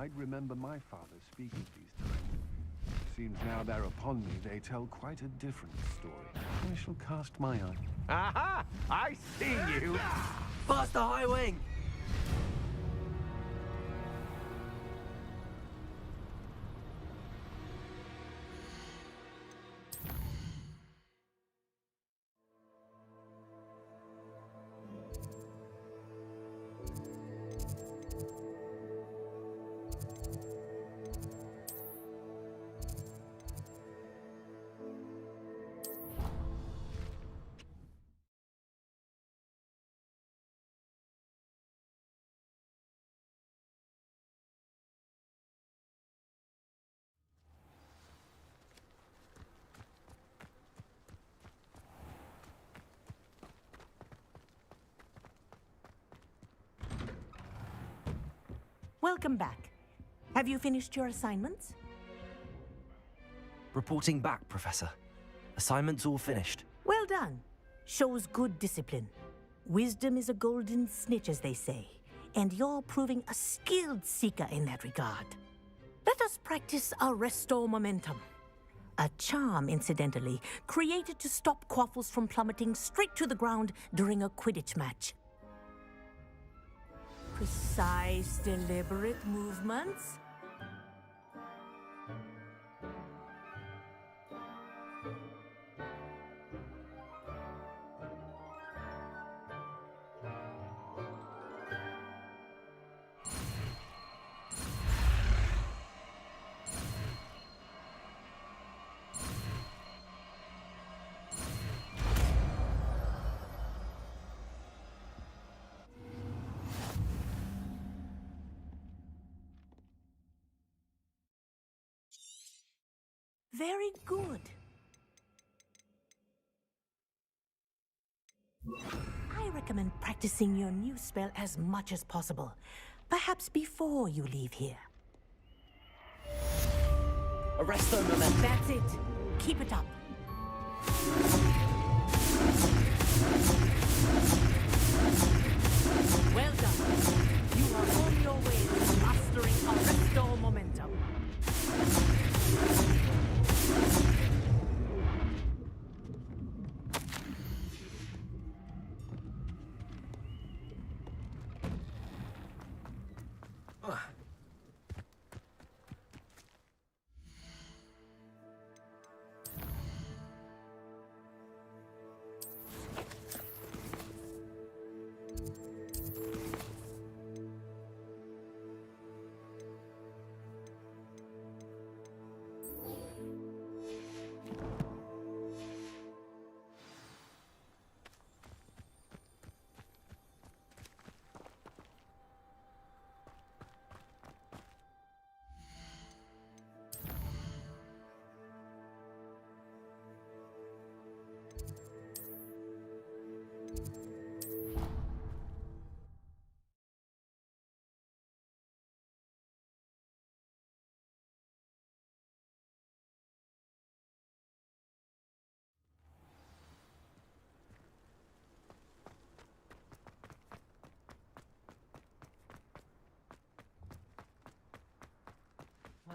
I'd remember my father speaking these times. Seems now they're upon me, they tell quite a different story. I shall cast my eye. Aha! I see you! Past the high wing! Welcome back. Have you finished your assignments? Reporting back, Professor. Assignments all finished. Well done. Shows good discipline. Wisdom is a golden snitch, as they say, and you're proving a skilled seeker in that regard. Let us practice our restore momentum. A charm, incidentally, created to stop quaffles from plummeting straight to the ground during a Quidditch match. Precise, deliberate movements. Very good. I recommend practicing your new spell as much as possible, perhaps before you leave here. Arresto momentum. That's it. Keep it up. Well done. You are on your way to mastering Arresto momentum.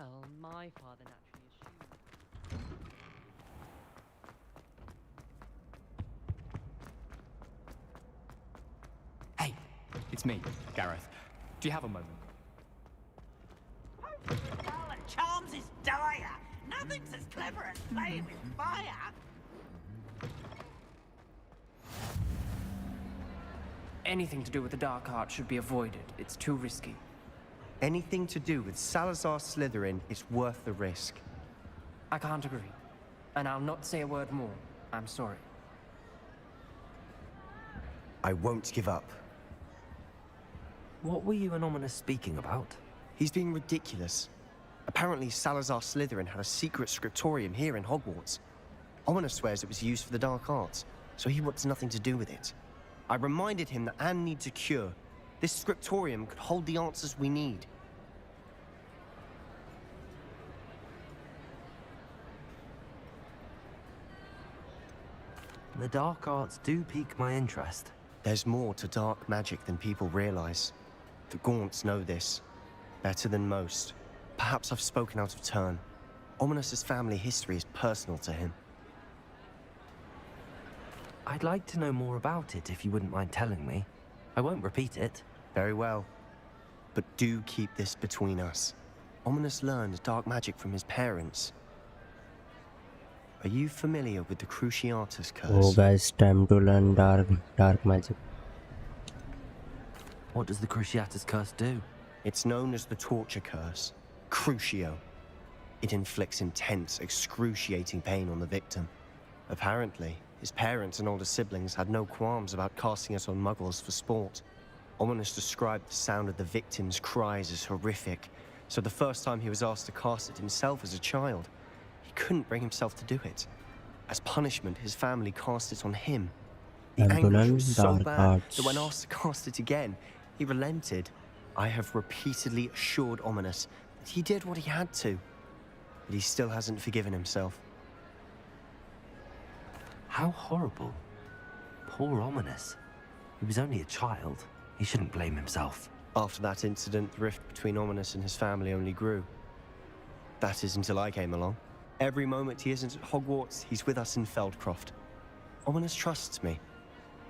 Well, my father naturally assumed. Hey, it's me, Gareth. Do you have a moment? Charms is dire. Nothing's as clever as playing with fire. Anything to do with the dark art should be avoided. It's too risky. Anything to do with Salazar Slytherin is worth the risk. I can't agree. And I'll not say a word more. I'm sorry. I won't give up. What were you and Ominous speaking about? He's being ridiculous. Apparently Salazar Slytherin had a secret scriptorium here in Hogwarts. Ominous swears it was used for the dark arts, so he wants nothing to do with it. I reminded him that Anne needs a cure. This scriptorium could hold the answers we need. The dark arts do pique my interest. There's more to dark magic than people realize. The Gaunts know this better than most. Perhaps I've spoken out of turn. Ominous's family history is personal to him. I'd like to know more about it if you wouldn't mind telling me. I won't repeat it. Very well. But do keep this between us. Ominous learned dark magic from his parents. Are you familiar with the Cruciatus curse? Oh guys, time to learn dark magic. What does the Cruciatus curse do? It's known as the torture curse. Crucio. It inflicts intense, excruciating pain on the victim. Apparently, his parents and older siblings had no qualms about casting it on muggles for sport. Ominous described the sound of the victim's cries as horrific, so the first time he was asked to cast it himself as a child, he couldn't bring himself to do it. As punishment, his family cast it on him. The anguish was so bad that when asked to cast it again, he relented. I have repeatedly assured Ominous that he did what he had to, but he still hasn't forgiven himself. How horrible. Poor Ominous. He was only a child. He shouldn't blame himself. After that incident, the rift between Ominous and his family only grew. That is until I came along. Every moment he isn't at Hogwarts, he's with us in Feldcroft. Ominous trusts me.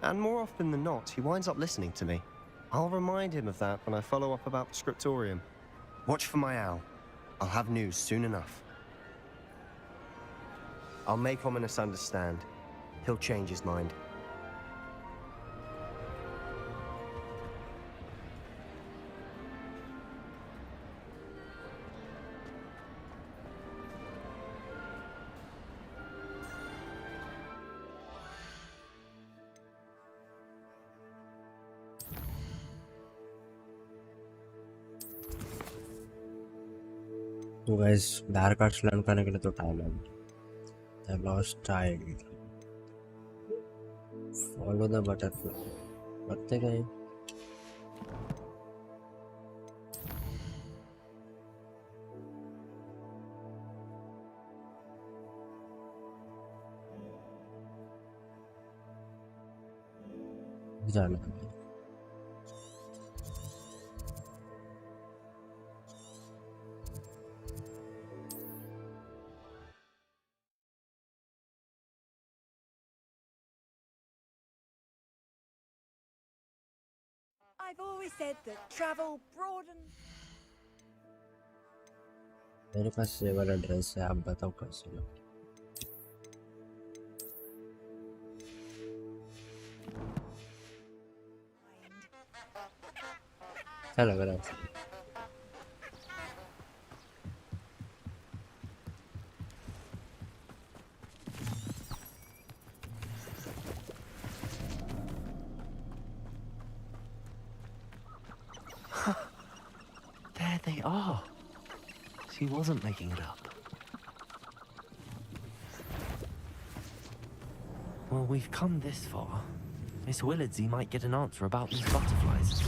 And more often than not, he winds up listening to me. I'll remind him of that when I follow up about the scriptorium. Watch for my owl. I'll have news soon enough. I'll make Ominous understand. He'll change his mind. तो guys dark arts learn करने के लिए तो time है. The lost child. Follow the butterfly. बढ़ते गए. जाना है. I've always said that travel broadens. मेरे पास ये वाला ड्रेस है, आप बताओ कैसे लो. क्या लग रहा है? There they are. She wasn't making it up. Well, we've come this far. Miss Willardsey might get an answer about these butterflies.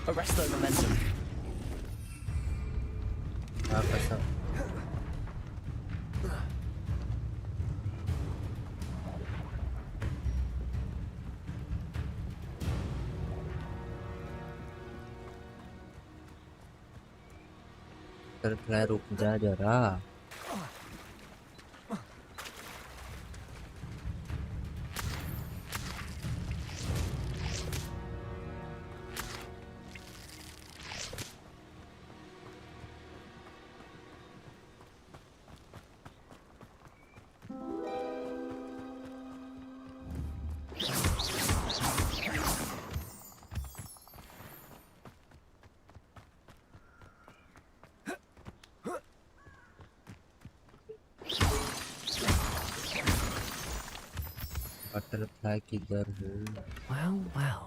Arrest their momentum. Butterfly रुक जा जरा. बटरफ्लाई किधर है? Well, well.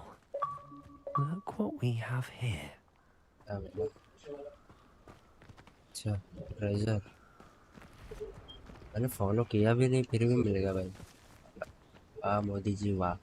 Look what we have here. क्या मतलब? अच्छा, treasure. मैंने follow किया भी नहीं फिर भी मिलेगा भाई. वाह मोदी जी वाह.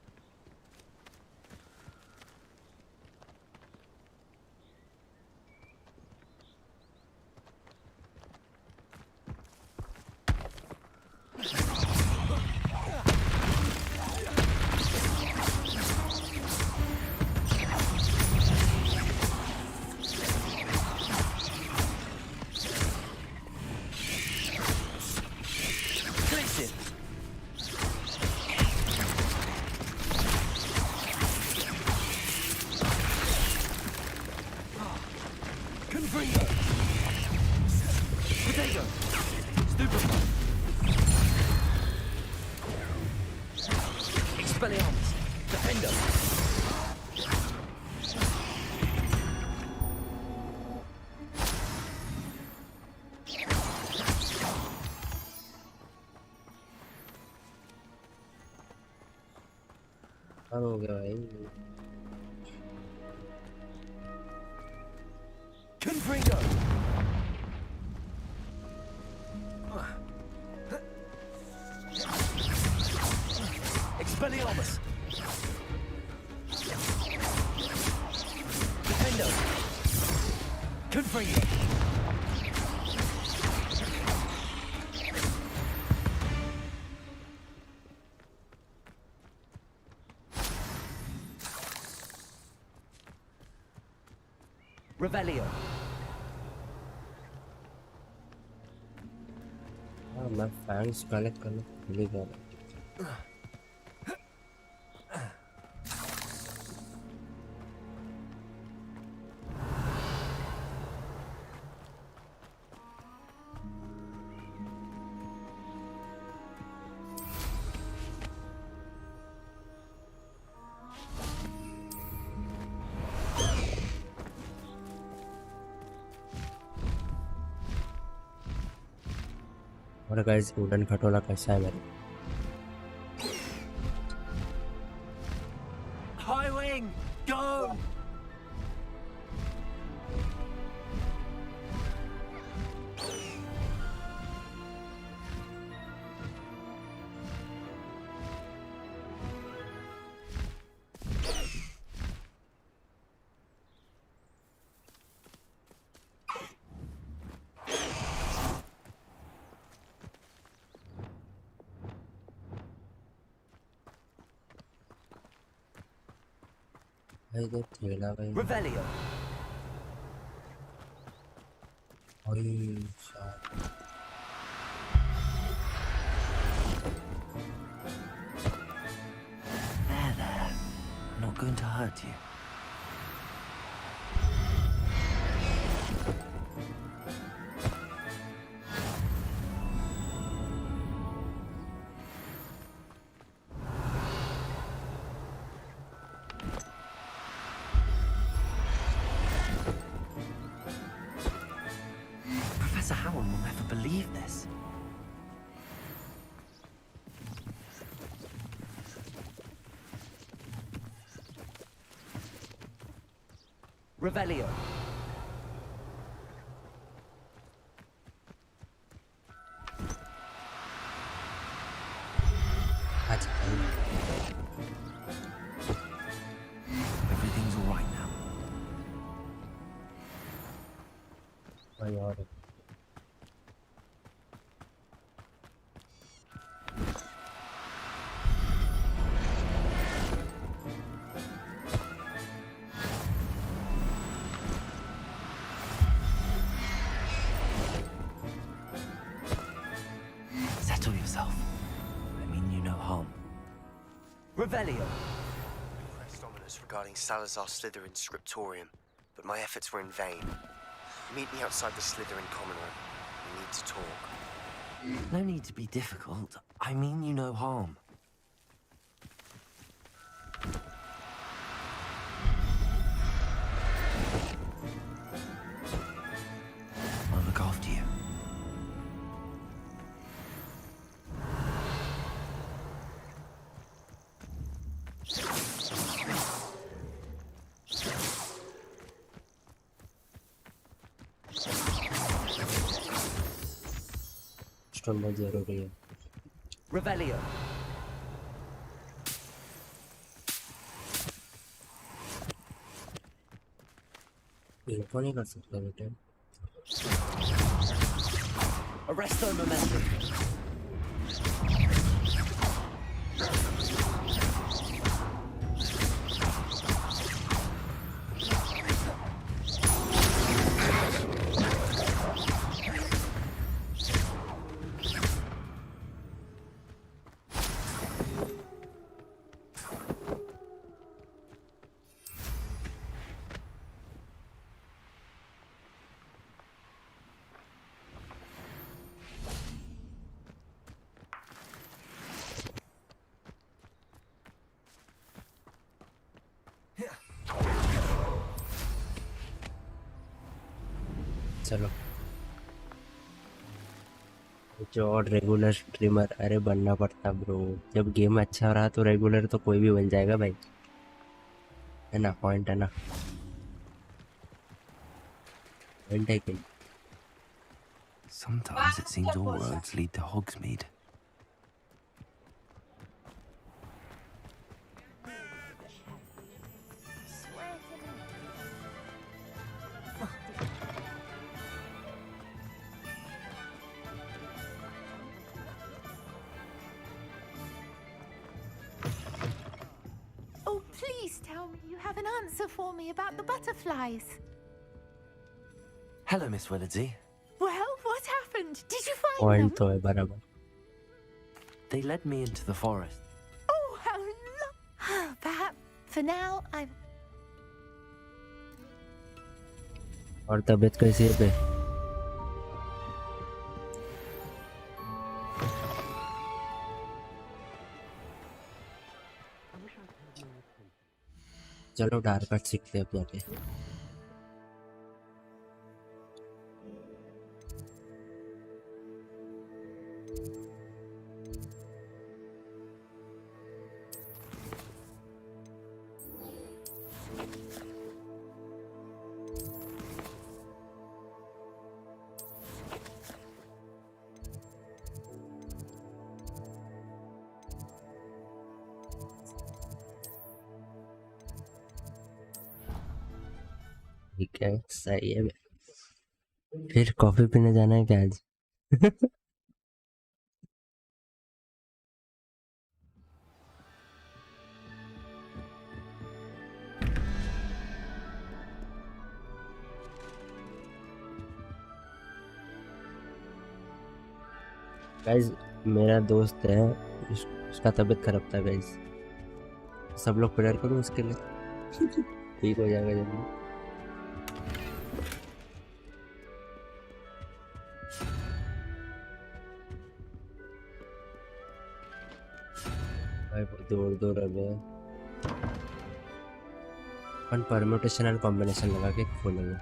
हो गया भाई. Confringo! Expelliarmus! Defendo! Confringo! Revelio. हाँ मैं फैंस कलेक्ट करना भूल ही गया. और गाइस वुडन खटोला कैसा है मेरे? High wing! Go! भाई तो थेला भाई. Revelio. ओए शाट. There. I'm not going to hurt you. Professor Howard will never believe this. Revelio. अच्छा भाई. Everything's all right now. भाई और Revelio. Pressed ominous regarding Salazar Slytherin's scriptorium, but my efforts were in vain. Meet me outside the Slytherin common room. We need to talk. No need to be difficult. I mean you no harm. I'll look after you. Stone बहुत जरूरी है। Revelio. इनको नहीं कर सकते बेटे। Arresto momentum. चलो जो और रेगुलर स्ट्रीमर अरे बनना पड़ता ब्रो। जब गेम अच्छा रहा तो रेगुलर तो कोई भी बन जाएगा भाई, है ना? पॉइंट है ना? पॉइंट है कि Sometimes it seems all roads lead to Hogsmeade. Oh, please tell me you have an answer for me about the butterflies. Hello, Miss Willardsey. Well, what happened? Did you find point them? तो है बराबर। They led me into the forest. Oh, how perhaps for now I'm... और तबीयत कैसी है पे? चलो dark art सीखते हैं अपने पे। ठीक है, सही है। फिर कॉफी पीने जाना है क्या आज? गाइस मेरा दोस्त है, उसका तबीयत खराब था गाइस। सब लोग प्रेयर करो उसके लिए। ठीक हो जाएगा जल्दी। भाई बहुत दूर दूर है। अपन परम्यूटेशन एंड कॉम्बिनेशन लगा के खोलेंगे।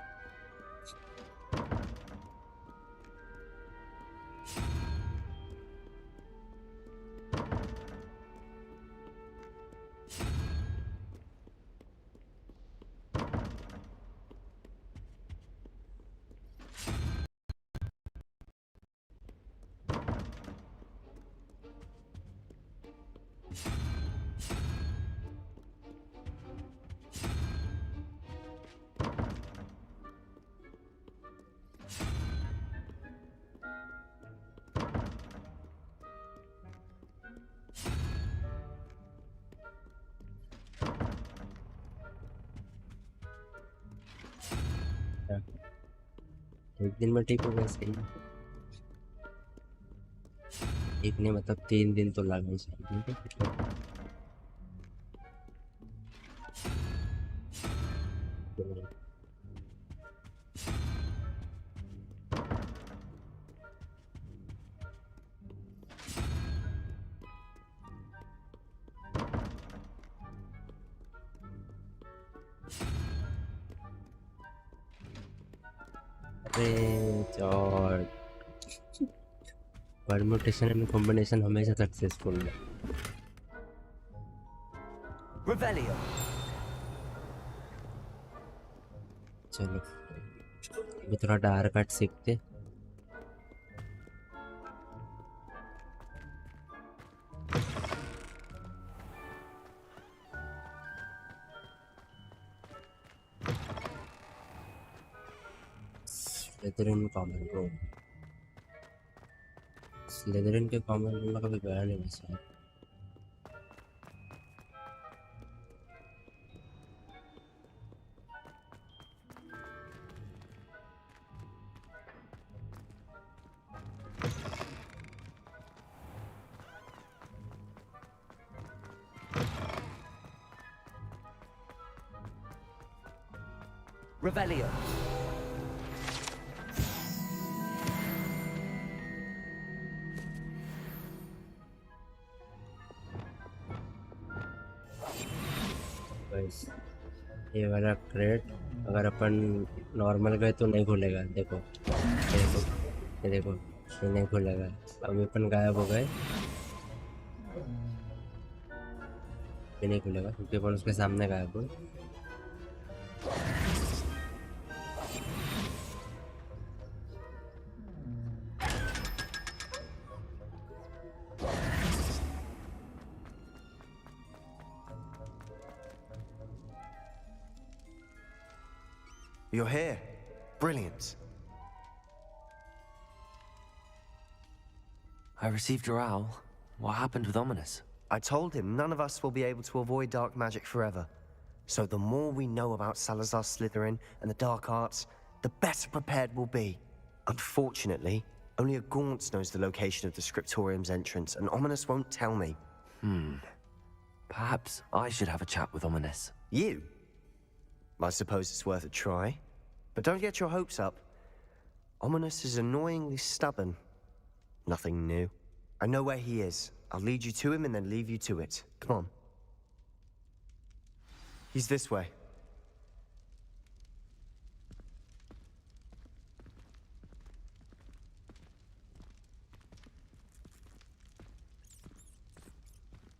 एक दिन में ठीक हो गया, सही है। एक ने मतलब 3 दिन तो लगा ही। नहीं। अरे जॉर्ज, परम्यूटेशन एंड कॉम्बिनेशन हमेशा सक्सेसफुल है। Revelio. चलो अभी थोड़ा डार्क आर्ट सीखते। स्लिदरिन कॉमन रूम, स्लिदरिन के कॉमन रूम में कभी गया नहीं वैसे। Revelio. ये वाला क्रेट अगर अपन नॉर्मल गए तो नहीं खुलेगा। देखो ये देखो, ये देखो, ये नहीं खुलेगा। अभी अपन गायब हो गए, ये नहीं खुलेगा क्योंकि अपन उसके सामने गायब हो। You're here. Brilliant. I received your owl. What happened with Ominous? I told him none of us will be able to avoid dark magic forever. So the more we know about Salazar Slytherin and the dark arts, the better prepared we'll be. Unfortunately, only a Gaunt's knows the location of the scriptorium's entrance, and Ominous won't tell me. Perhaps I should have a chat with Ominous. You? I suppose it's worth a try. But don't get your hopes up. Ominous is annoyingly stubborn. Nothing new. I know where he is. I'll lead you to him and then leave you to it. Come on. He's this way.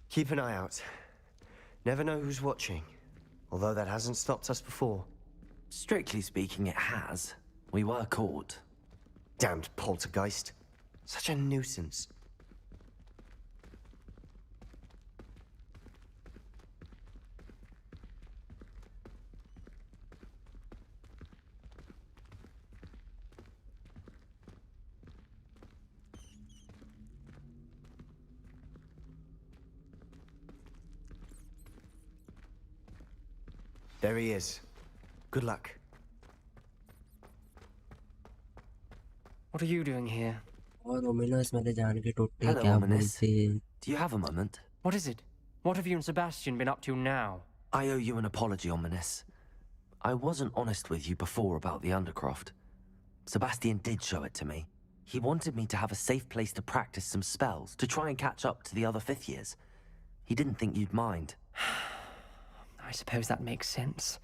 Keep an eye out. Never know who's watching. Although that hasn't stopped us before. Strictly speaking, it has. We were caught. Damned poltergeist. Such a nuisance. There he is. Good luck. What are you doing here? और ominous मेरे जान के टोटे Hello, क्या Ominous. बोलते। Do you have a moment? What is it? What have you and Sebastian been up to now? I owe you an apology, Ominous. I wasn't honest with you before about the Undercroft. Sebastian did show it to me. He wanted me to have a safe place to practice some spells, to try and catch up to the other fifth years. He didn't think you'd mind. I suppose that makes sense.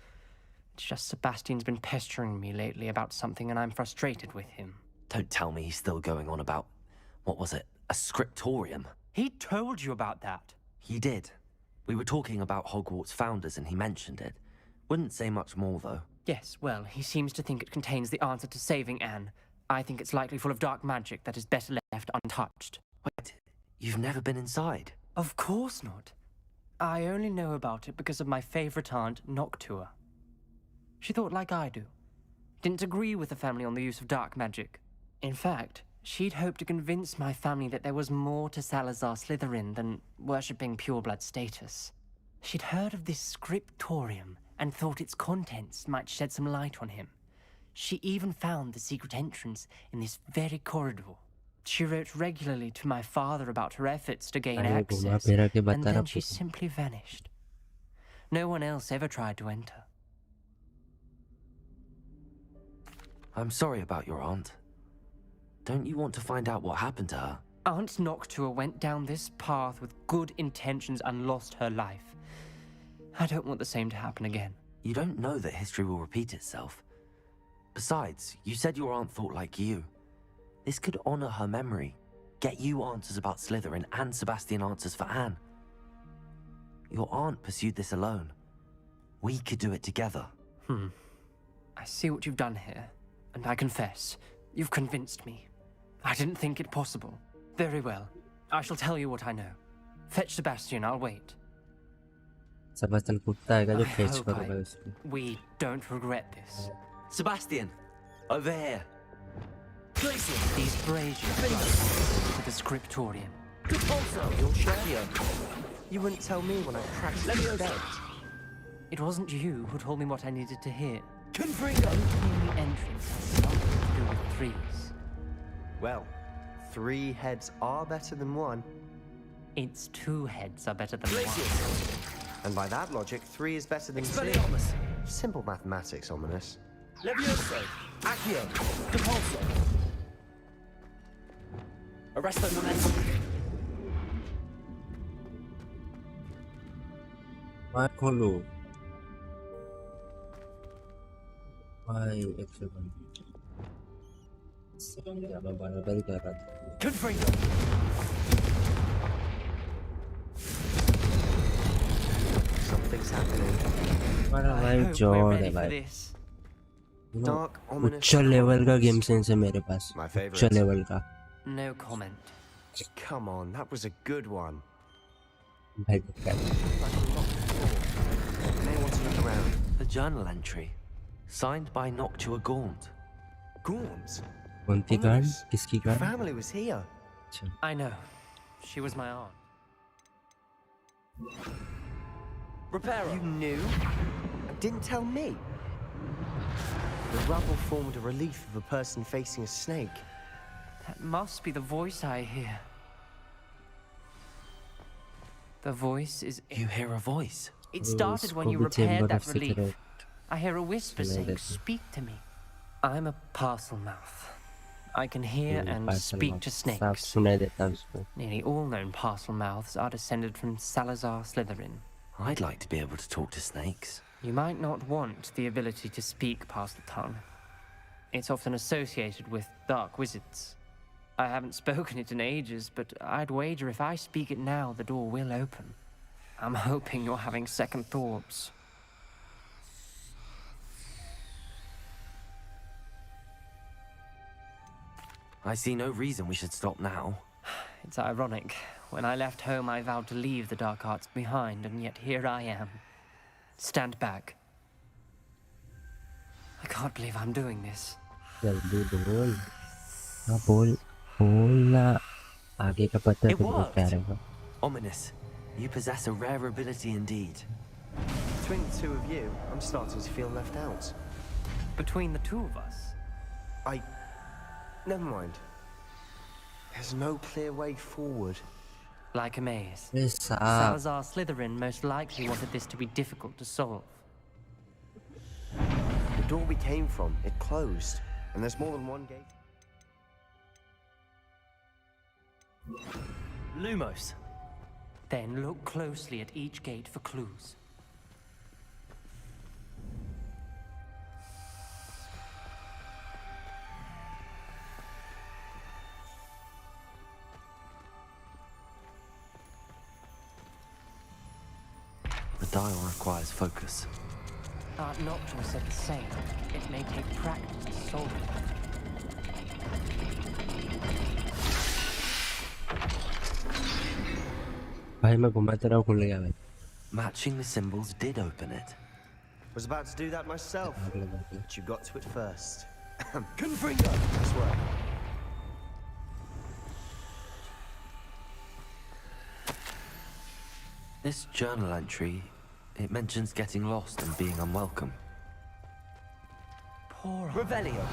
It's just Sebastian's been pestering me lately about something and I'm frustrated with him. Don't tell me he's still going on about, what was it, a scriptorium? He told you about that? He did. We were talking about Hogwarts founders and he mentioned it. Wouldn't say much more, though. Yes, well, he seems to think it contains the answer to saving Anne. I think it's likely full of dark magic that is better left untouched. Wait, you've never been inside? Of course not. I only know about it because of my favorite aunt, Noctua. She thought like I do. Didn't agree with the family on the use of dark magic. In fact, she'd hoped to convince my family that there was more to Salazar Slytherin than worshipping pureblood status. She'd heard of this scriptorium and thought its contents might shed some light on him. She even found the secret entrance in this very corridor. She wrote regularly to my father about her efforts to gain access, and then she simply vanished. No one else ever tried to enter. I'm sorry about your aunt. Don't you want to find out what happened to her? Aunt Noctua went down this path with good intentions and lost her life. I don't want the same to happen again. You don't know that history will repeat itself. Besides, you said your aunt thought like you. This could honor her memory, get you answers about Slytherin, and Sebastian answers for Anne. Your aunt pursued this alone. We could do it together. I see what you've done here, and I confess, you've convinced me. I didn't think it possible. Very well. I shall tell you what I know. Fetch Sebastian, I'll wait. Sebastian कुत्ता आएगा जो I fetch hope करेगा उसको. we don't regret this. Sebastian, over here. These braziers to the scriptorium. You'll share here. You wouldn't tell me when I practically begged. It wasn't you who told me what I needed to hear. Confringo! Opening the entrance has something to do with threes. Well, 3 heads are better than 1. It's 2 heads are better than 1. And by that logic, 3 is better than 2. Expelliarmus! Simple mathematics, Ominous. Levioso! Accio! Depulso! Arresto momentum! मैं खोलूं. भाई एक second. क्या मैं बराबर कर रहा था. Confringo! Something's happening. हमारा I भाई hope जोर we're है ready for भाई. this. Dark, ominous. उच्च लेवल का गेम सेंस है मेरे पास. My उच्च favorite. लेवल का. No comment. Come on, that was a good one. भाई Like a locked door. May want to look around. A journal entry, signed by Noctua Gaunt. Gaunt? कौन सी guard? Ominous. किसकी Your guard? family was here. अच्छा. I know. She was my aunt. Reparo! You knew? And didn't tell me? The rubble formed a relief of a person facing a snake. That must be the voice I hear. The voice is... You hear a voice. It started when you उसको भी chamber repaired of that relief. secret I hear a whisper सुनाई saying, देता है. speak to me. I'm a parcel mouth. I can hear and parcel speak to साफ snakes. सुनाई देता है उसको. Nearly all known parcel mouths are descended from Salazar Slytherin. I'd like to be able to talk to snakes. You might not want the ability to speak past the tongue. It's often associated with dark wizards. I haven't spoken it in ages, but I'd wager if I speak it now, the door will open. I'm hoping you're having second thoughts. I see no reason we should stop now. It's ironic. When I left home, I vowed to leave the dark arts behind, and yet here I am. Stand back. I can't believe I'm doing this. जल्दी बोल. हाँ बोल. बोलना. आगे का पता It तो बहुत worked. प्यारा है. Ominous, you possess a rare ability indeed. Between the 2 of you, I'm starting to feel left out. Between the 2 of us, Never mind. There's no clear way forward. like a maze. अरे साहब. Salazar Slytherin most likely wanted this to be difficult to solve. The door we came from, it closed. And there's more than one gate. Lumos. Then look closely at each gate for clues. The dial requires focus. Aunt Noctua said the same. It may take practice to solve it. भाई मैं घुमाते रहा खुल गया भाई. Matching the symbols did open it. Was about to do that myself. आग लगा के. But you got to it first. Confringo! Nice work. This journal entry, it mentions getting lost and being unwelcome. Poor Revelio!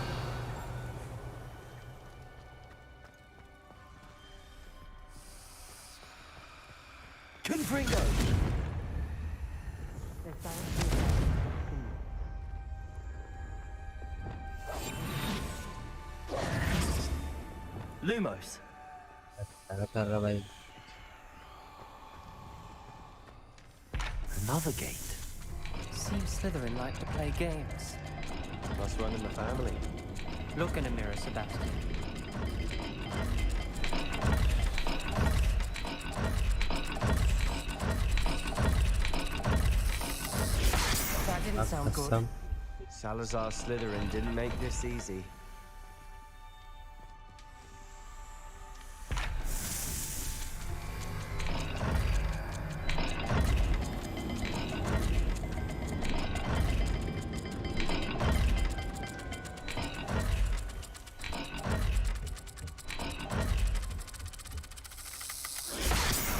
Confringo! Lumos. क्या कर रहा भाई? Another gate. Seems Slytherin like to play games. Must run in the family. Look in a mirror, Sebastian. That didn't sound good. Some Salazar Slytherin didn't make this easy.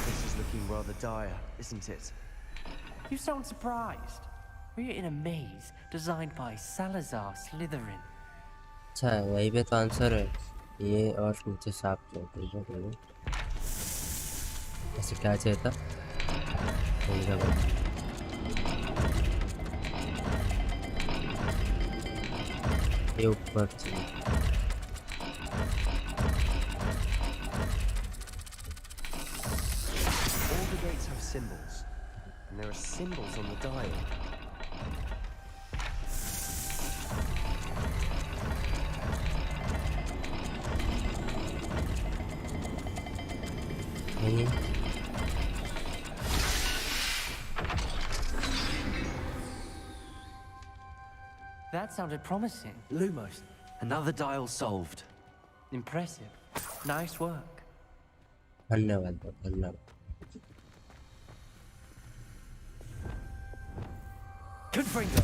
This is looking rather dire, isn't it? You sound surprised. We're in a maze designed by Salazar Slytherin. अच्छा है, वही पे तो answer है। ये और नीचे सांप जो ऐसे क्या चाहिए था? ये ऊपर चाहिए। All the gates have symbols, and there are symbols on the dial. नहीं That sounded promising. Lumos. Another dial solved. Impressive. Nice work. धन्यवाद धन्यवाद। Confringo.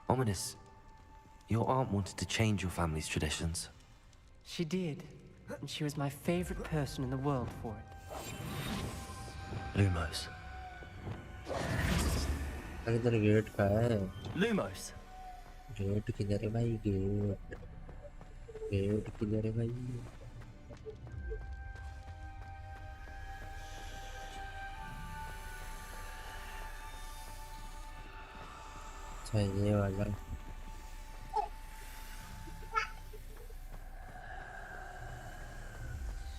Ominous. Your aunt wanted to change your family's traditions. She did. And she was my favorite person in the world for it. Lumos. अरे इधर gate का है। Lumos. Gate किधर है भाई? Gate gate किधर है भाई? अच्छा ये वाला।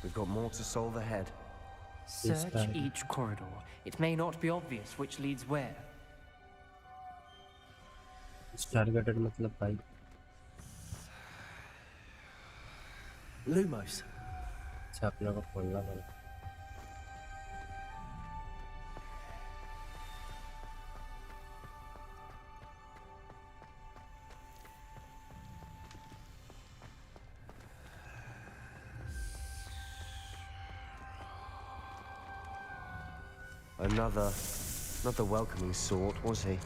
We've got more to solve ahead. Search each corridor. It may not be obvious which leads where. Targeted मतलब भाई। Lumos. अच्छा अपने को खोलना पड़ेगा। Not the welcoming sort, was he?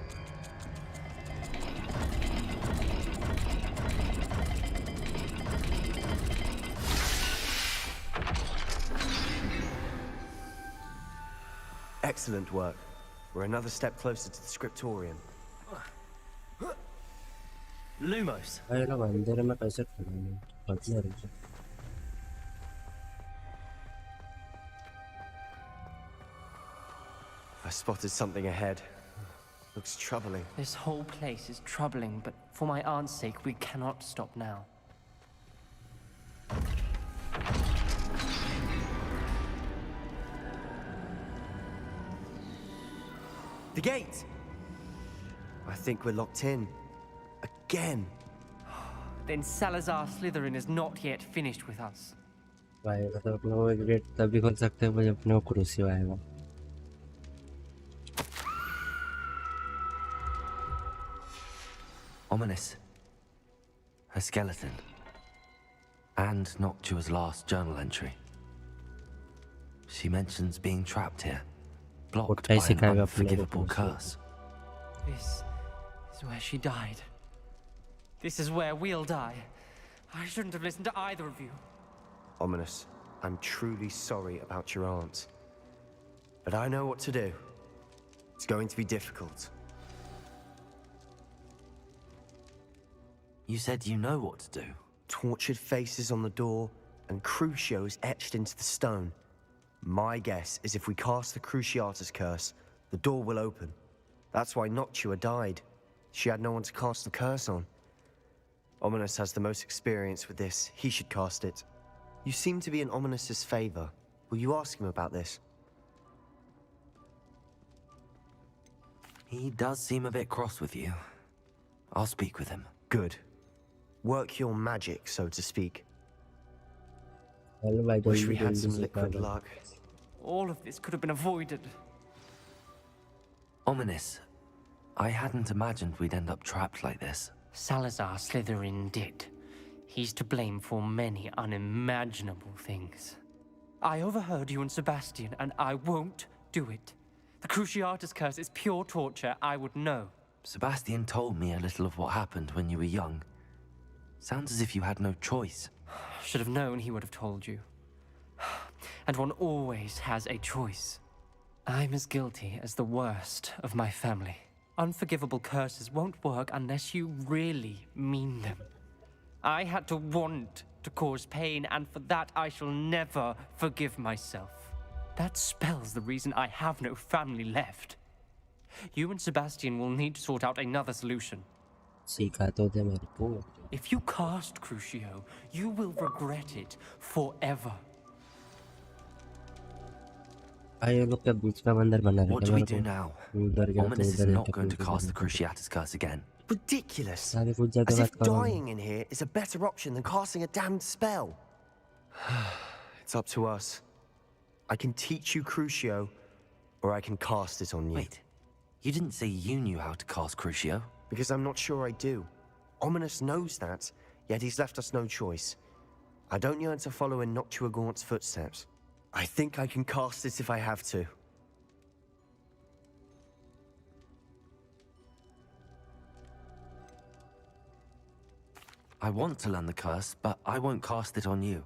Excellent work. We're another step closer to the scriptorium. Lumos. भाई लोग अंधेरे में कैसे खोलेंगे? पता नहीं। I spotted something ahead. Looks troubling. This whole place is troubling, but for my aunt's sake, we cannot stop now. The gate! I think we're locked in. Again. Then Salazar Slytherin is not yet finished with us. भाई मतलब अपने को एक gate तभी खोल सकते हैं जब अपने को क्रूसियो आएगा। Ominous. A skeleton. And Noctua's last journal entry. She mentions being trapped here, blocked by an unforgivable curse. This is where she died. This is where we'll die. I shouldn't have listened to either of you. Ominous, I'm truly sorry about your aunt. But I know what to do. It's going to be difficult. You said you know what to do. Tortured faces on the door, and Crucios etched into the stone. My guess is if we cast the Cruciatus curse, the door will open. That's why Noctua died. She had no one to cast the curse on. Ominous has the most experience with this. He should cast it. You seem to be in Ominous's favor. Will you ask him about this? He does seem a bit cross with you. I'll speak with him. Good. Work your magic, so to speak. Why don't Wish you we had do some this liquid problem? luck. All of this could have been avoided. Ominous, I hadn't imagined we'd end up trapped like this. Salazar Slytherin did. He's to blame for many unimaginable things. I overheard you and Sebastian, and I won't do it. The Cruciatus curse is pure torture, I would know. Sebastian told me a little of what happened when you were young. Sounds as if you had no choice. Should have known he would have told you. And one always has a choice. I'm as guilty as the worst of my family. Unforgivable curses won't work unless you really mean them. I had to want to cause pain, and for that I shall never forgive myself. That spell's the reason I have no family left. You and Sebastian will need to sort out another solution. सीखा तो दे मेरे को. If you cast Crucio, you will regret it forever. आये लोग क्या बीच का बंदर बना रहे हैं? What do we do now? उधर गया तो Ominous is उधर not जाके going to उधर cast the जाके. Cruciatus curse again. Ridiculous. सारे कुछ जगह As बात if करो. dying in here is a better option than casting a damned spell. It's up to us. I can teach you Crucio, or I can cast it on you. Wait, you didn't say you knew how to cast Crucio? Because I'm not sure I do. Ominous knows that, yet he's left us no choice. I don't yearn to follow in HOGWART'S footsteps. I think I can cast it if I have to. I want to learn the curse, but I won't cast it on you.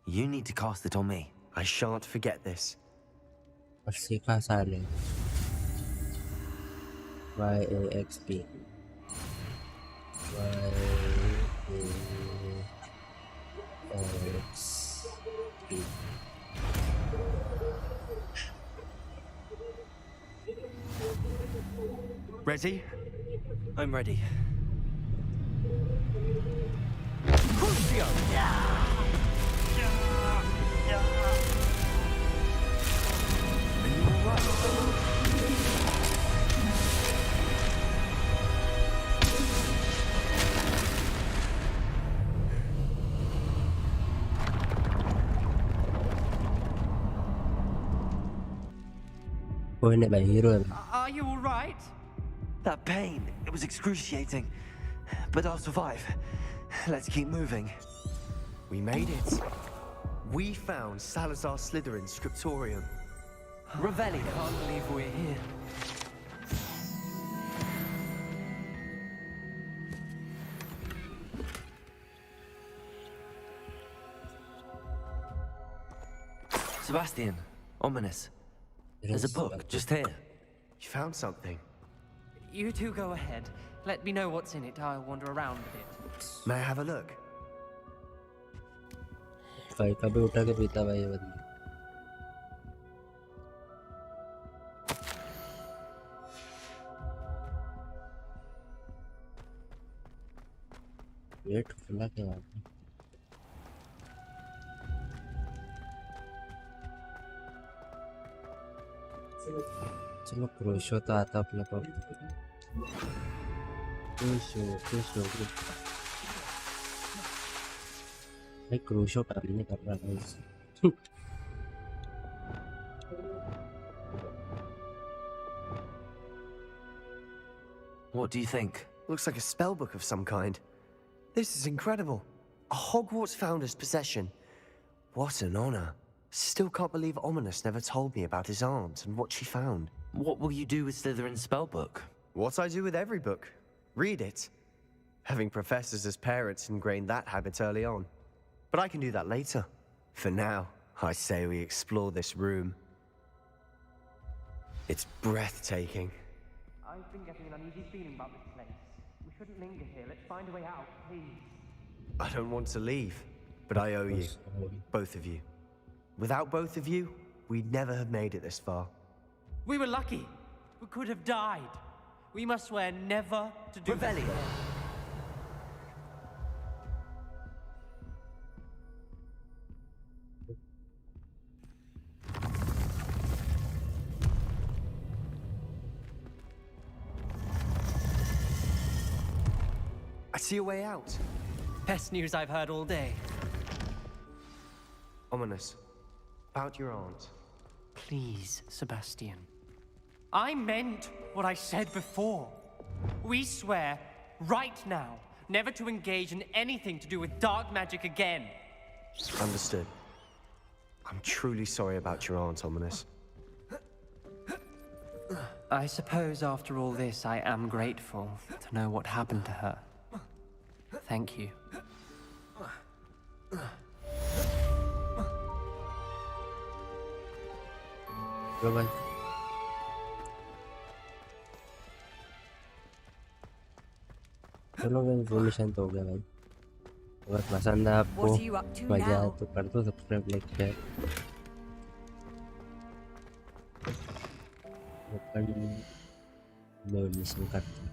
You need to cast it on me. I shan't forget this. और सीखा सारे. YAXP. YAXP. Ready? I'm ready. Crucio! कोई नहीं भाई hero है. Are you all right? That pain, it was excruciating. But I'll survive. Let's keep moving. We made it. We found Salazar Slytherin's scriptorum. Revelio. Can't believe we're here. Sebastian, Ominous. There's a book just here. You found something. You two go ahead. Let me know what's in it. I'll wander around a bit. May I have a look? भाई कभी उठा के पीता भाई ये बंदा. Wait खुला क्या बात है? चलो क्रोशो तो आता अपने को. क्रोशो भाई क्रोशो काम नहीं कर रहा है. What do you think? Looks like a spellbook of some kind. This is incredible. A Hogwarts founder's possession. What an honor. Still can't believe Ominous never told me about his aunt and what she found. What will you do with Slytherin's spellbook? What I do with every book. Read it. Having professors as parents ingrained that habit early on. But I can do that later. For now, I say we explore this room. It's breathtaking. I've been getting an uneasy feeling about this place. We shouldn't linger here. Let's find a way out, please. I don't want to leave, but I owe you. Both of you. Without both of you, we'd never have made it this far. We were lucky. We could have died. We must swear never to do this. Revelio. I see a way out. Best news I've heard all day. Ominous. About your aunt. Please, Sebastian. I meant what I said before. We swear, right now, never to engage in anything to do with dark magic again. Understood. I'm truly sorry about your aunt, Ominous. I suppose after all this, I am grateful to know what happened to her. Thank you. Go भाई चलो भाई वो mission तो हो गया भाई अगर पसंद है आपको What are you up to मजा आए now? तो कर दो सब्सक्राइब लाइक शेयर ओपन मैं मिशन करता हूँ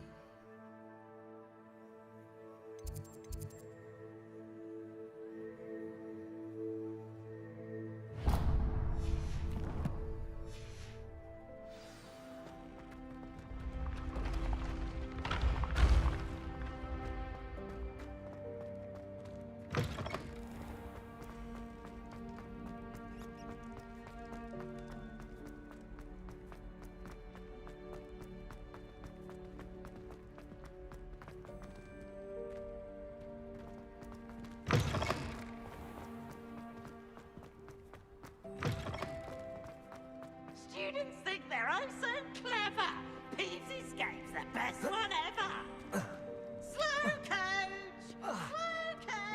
Students think they're oh so clever. Pete's Escape's the best one ever. Slow coach! Slow coach!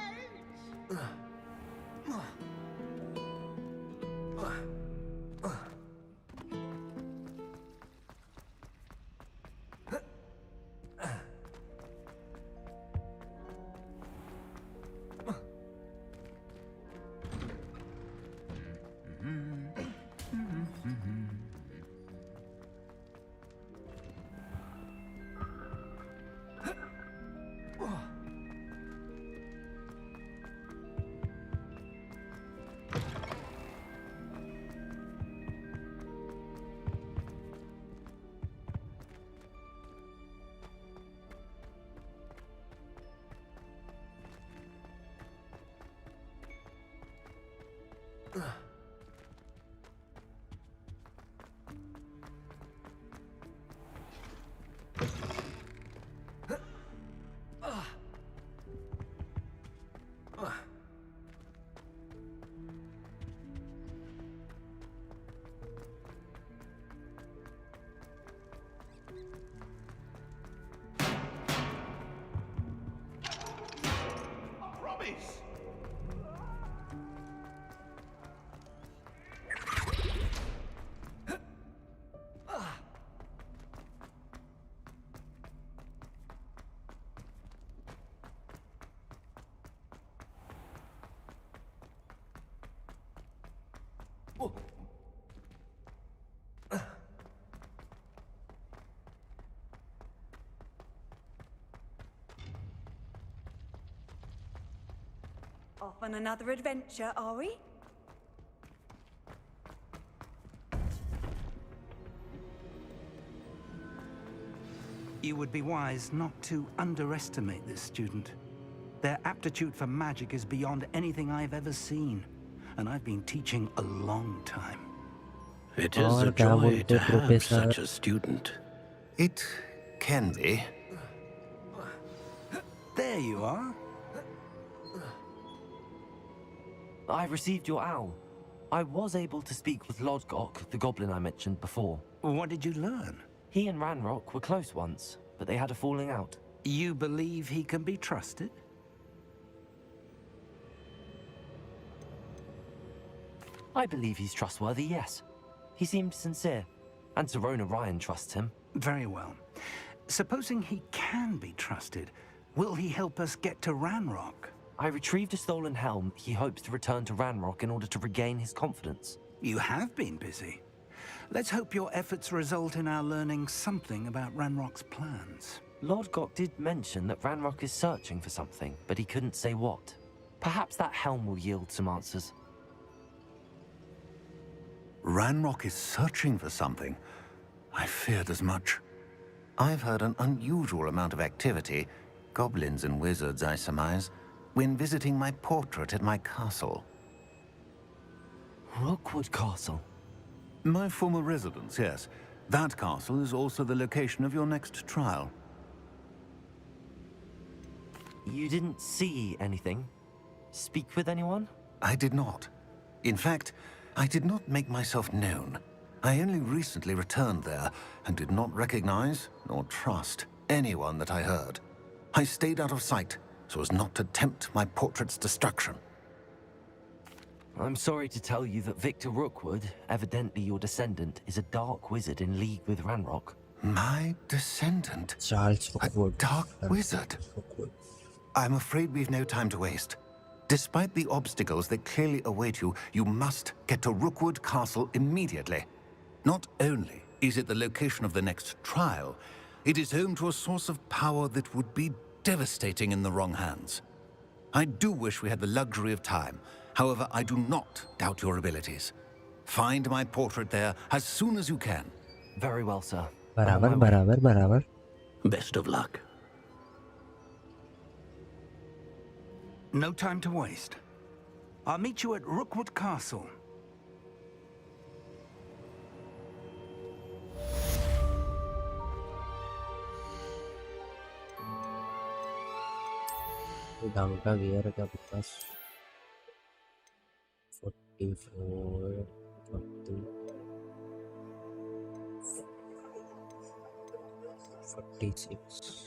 Off on another adventure, are we? You would be wise not to underestimate this student. Their aptitude for magic is beyond anything I've ever seen, and I've been teaching a long time. It is a joy to have such a student. It can be. There you are. I received your owl. I was able to speak with Lodgok, the goblin I mentioned before. What did you learn? He and Ranrock were close once, but they had a falling out. You believe he can be trusted? I believe he's trustworthy, yes. He seemed sincere, and Serona Ryan trusts him. Very well. Supposing he can be trusted, will he help us get to Ranrock? I retrieved a stolen helm. He hopes to return to Ranrock in order to regain his confidence. You have been busy. Let's hope your efforts result in our learning something about Ranrock's plans. Lord Gok did mention that Ranrock is searching for something, but he couldn't say what. Perhaps that helm will yield some answers. Ranrock is searching for something? I feared as much. I've heard an unusual amount of activity, goblins and wizards, I surmise, when visiting my portrait at my castle. Rookwood Castle? My former residence, yes. That castle is also the location of your next trial. You didn't see anything? Speak with anyone? I did not. In fact, I did not make myself known. I only recently returned there and did not recognize nor trust anyone that I heard. I stayed out of sight so as not to tempt my portrait's destruction. I'm sorry to tell you that Victor Rookwood, evidently your descendant, is a dark wizard in league with Ranrock. My descendant? Charles Rookwood. A dark wizard? I'm afraid we've no time to waste. Despite the obstacles that clearly await you, you must get to Rookwood Castle immediately. Not only is it the location of the next trial, it is home to a source of power that would be devastating in the wrong hands. I do wish we had the luxury of time. However, I do not doubt your abilities. Find my portrait there as soon as you can. Very well, sir. बराबर. Best of luck. No time to waste. I'll meet you at Rookwood Castle. ढंग का gear है क्या आपके पास? 44, 40, 46.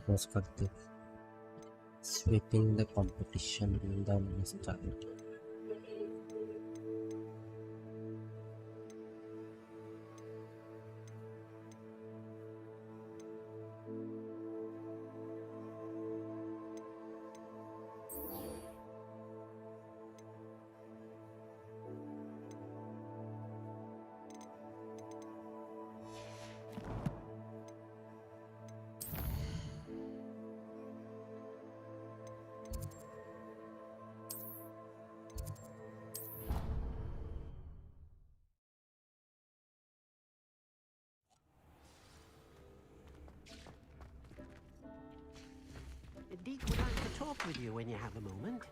Pause करते sweeping the competition then start. Deek would like to talk with you when you have a moment.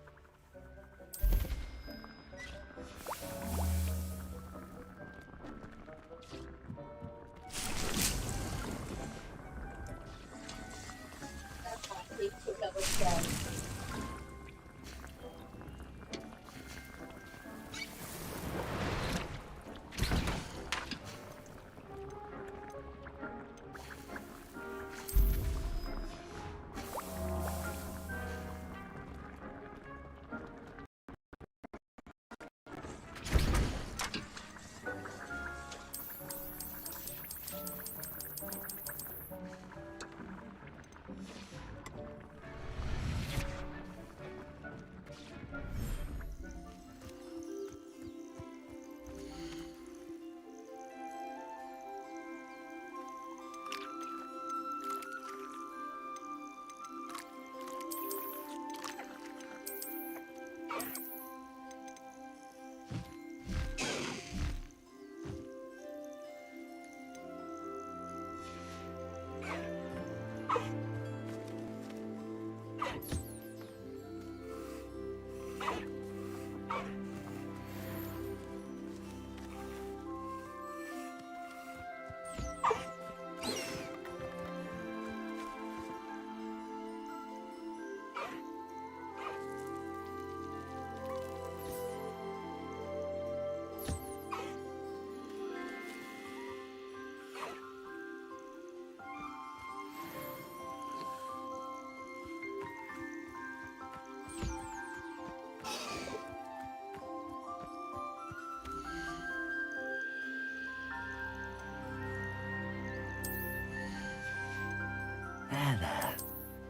There.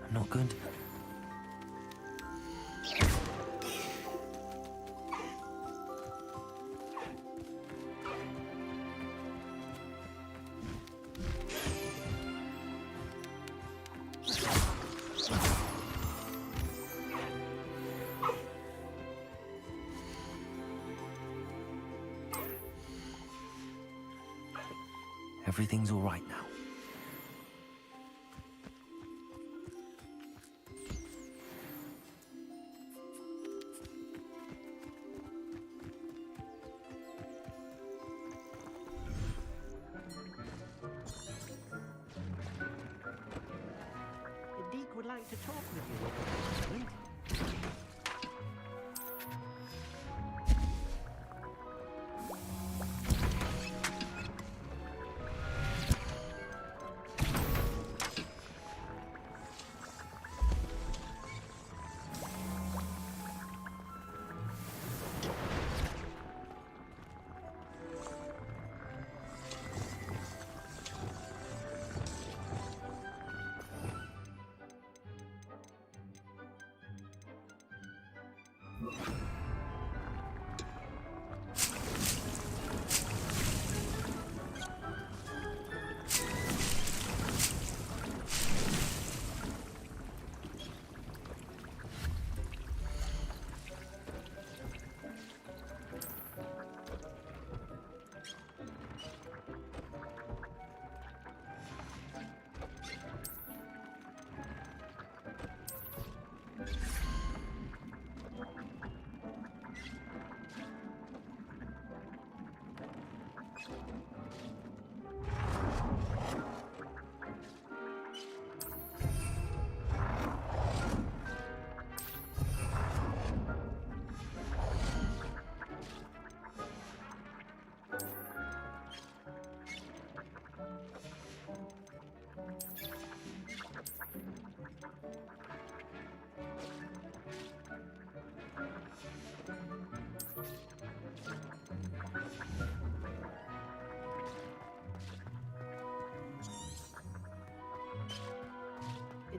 I'm not going to... Everything's all right now. Deek would like to talk with you at the moment.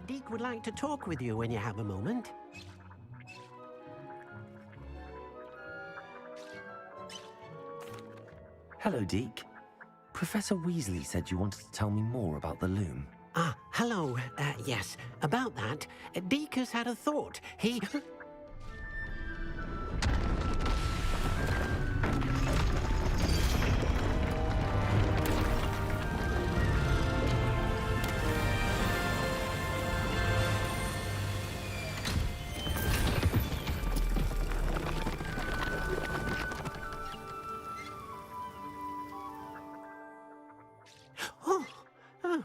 Deek would like to talk with you when you have a moment. Hello, Deke. Professor Weasley said you wanted to tell me more about the loom. Ah, hello. Yes, about that. Deek has had a thought. He...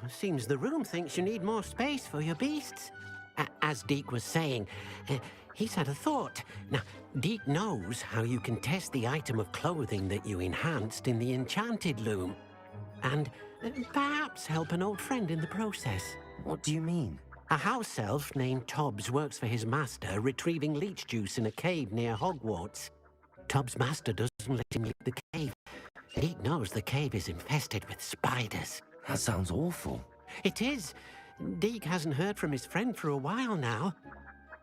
Seems the room thinks you need more space for your beasts. As Deek was saying, he's had a thought. Now, Deek knows how you can test the item of clothing that you enhanced in the enchanted loom. And perhaps help an old friend in the process. What do you mean? A house elf named Tobbs works for his master, retrieving leech juice in a cave near Hogwarts. Tobbs' master doesn't let him leave the cave. Deek knows the cave is infested with spiders. That sounds awful. It is. Deek hasn't heard from his friend for a while now.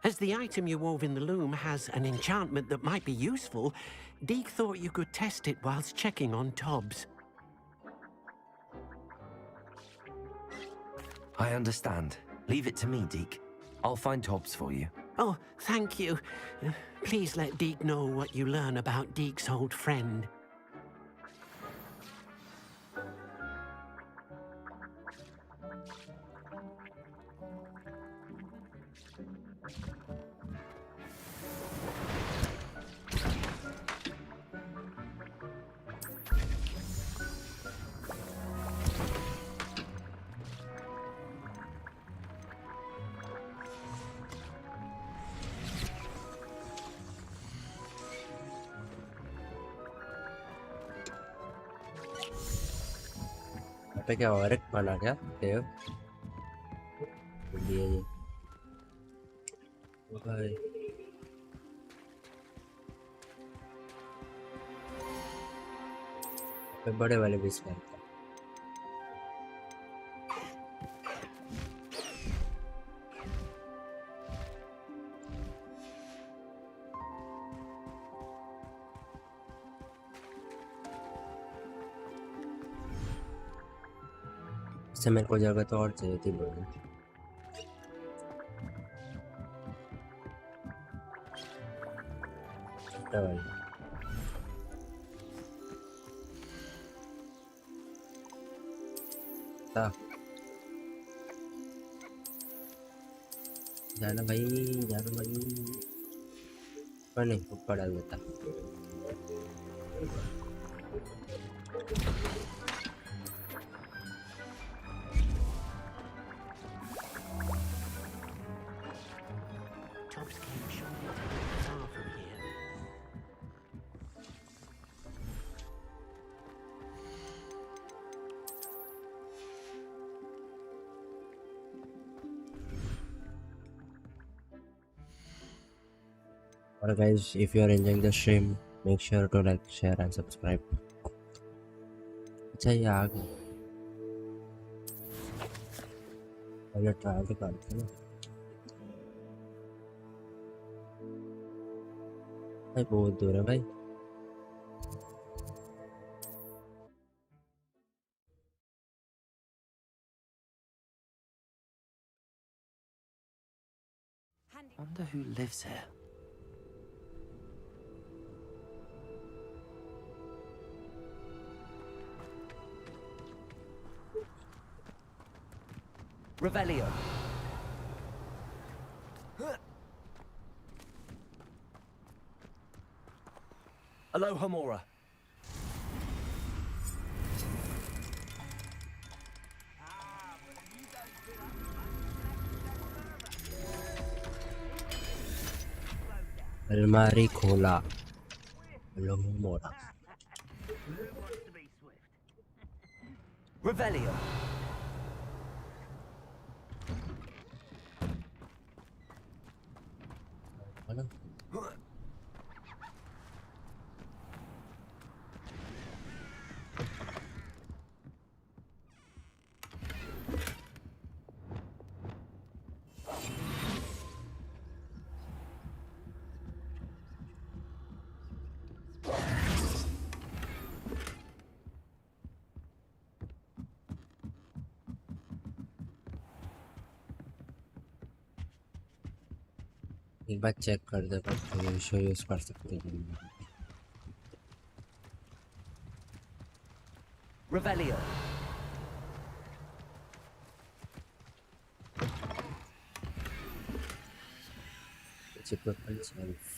As the item you wove in the loom has an enchantment that might be useful, Deek thought you could test it whilst checking on Tobbs. I understand. Leave it to me, Deke. I'll find Tobbs for you. Oh, thank you. Please let Deek know what you learn about Deek's old friend. पे क्या और एक पल आ गया देव ये भाई पे बड़े वाले भी इसमें इससे मेरे को जगह तो और चाहिए थी बड़ी। छोटा भाई जाना भाई, जाना भाई। पर नहीं ऊपर डाल देता। Alright guys, if you are enjoying the stream, make sure to like, share and subscribe. अच्छा ये आ गया। पहले ट्रायल तो करते हैं ना। भाई बहुत दूर है भाई। Wonder who lives here. Revelio. Aloha Mora. अलमारी खोला। अलोहा मोरा। Revelio. एक बार चेक कर दे पर शो यूज कर सकते हैं। Revelio. Typical self.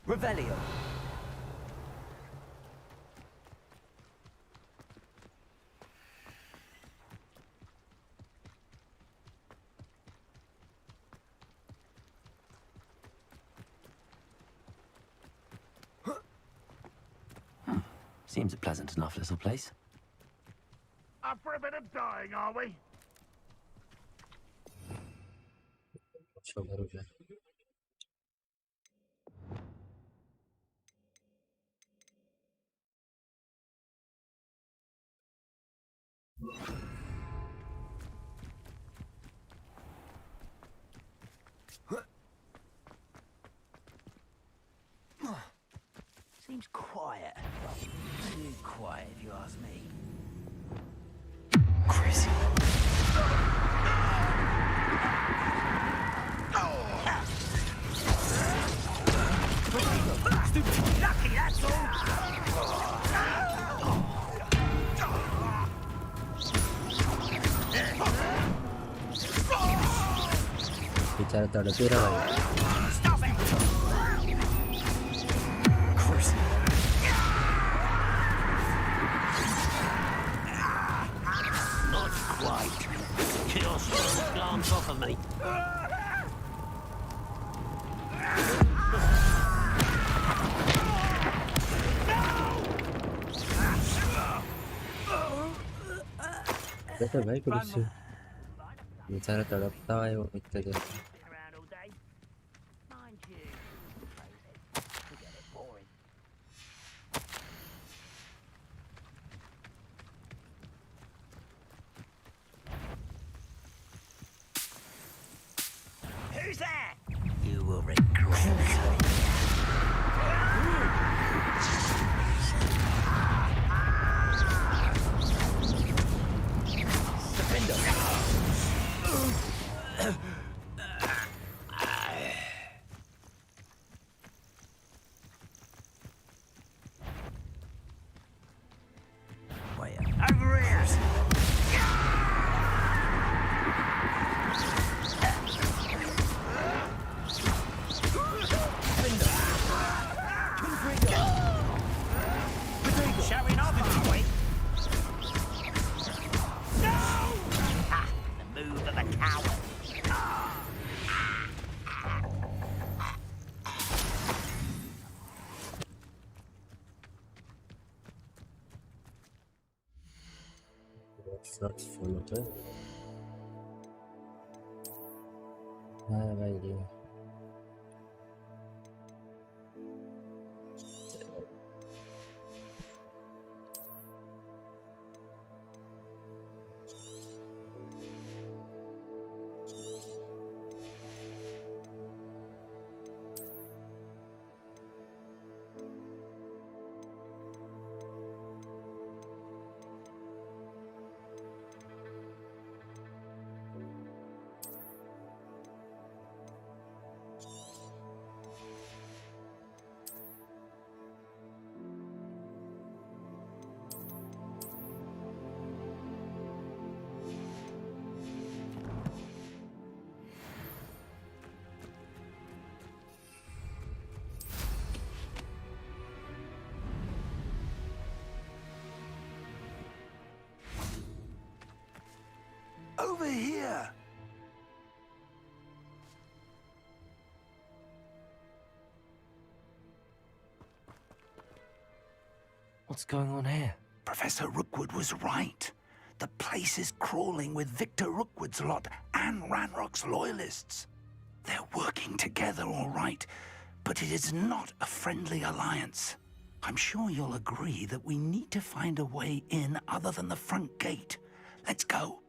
Revelio. Seems a pleasant enough little place. Up for a bit of dying, are we? Seems quiet. Too quiet, if you ask me. Crazy. Stupid. Lucky, that's all. बेचारा तड़प ही रहा है। Not quite. Chaos will glance off of me. तो भाई कुछ बेचारा तड़पता है वो इतने देर से। Who's that? You will regret it. Over here! Showing off, are we? No! Ah, the move of a coward. What's not full of it? I have no idea. Over here! What's going on here? Professor Rookwood was right. The place is crawling with Victor Rookwood's lot and Ranrock's loyalists. They're working together, all right, but it is not a friendly alliance. I'm sure you'll agree that we need to find a way in other than the front gate. Let's go.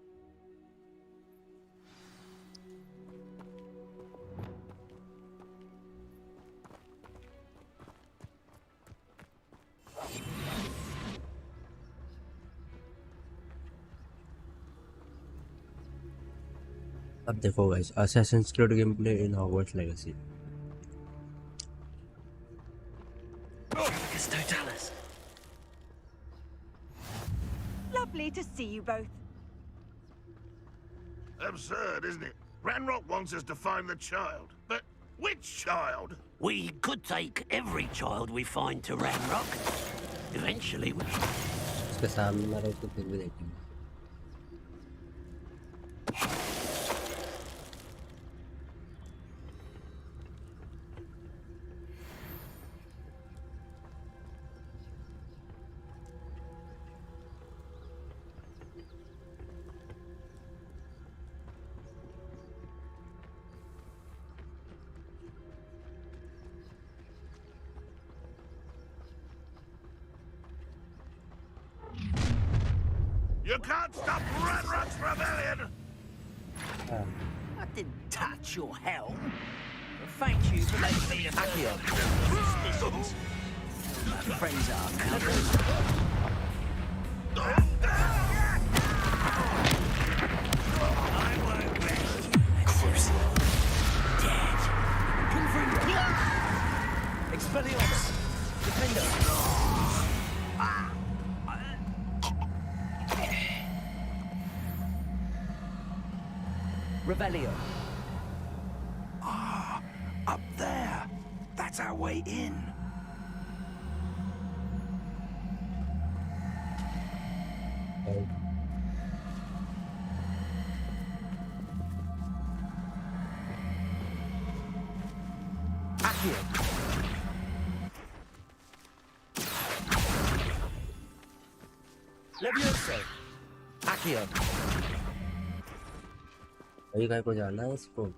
अब देखो guys, Assassin's Creed gameplay in Hogwarts Legacy. Lovely to see you both. Absurd, isn't it? Ranrock wants us to find the child. But which child? We could take every child we find to Ranrock. Eventually we... इसके सामने रहो तो फिर भी देखेंगे. You can't stop Ranrock's rebellion! I didn't touch your helm. But thank you for letting me attack you. My friends are now. I won't rest. Dead. Confringo. Expelliarmus. Defender. Rebellion. Ah, up there. That's our way in. Accio. Levioso. Accio. अभी काय को जाना है इसको?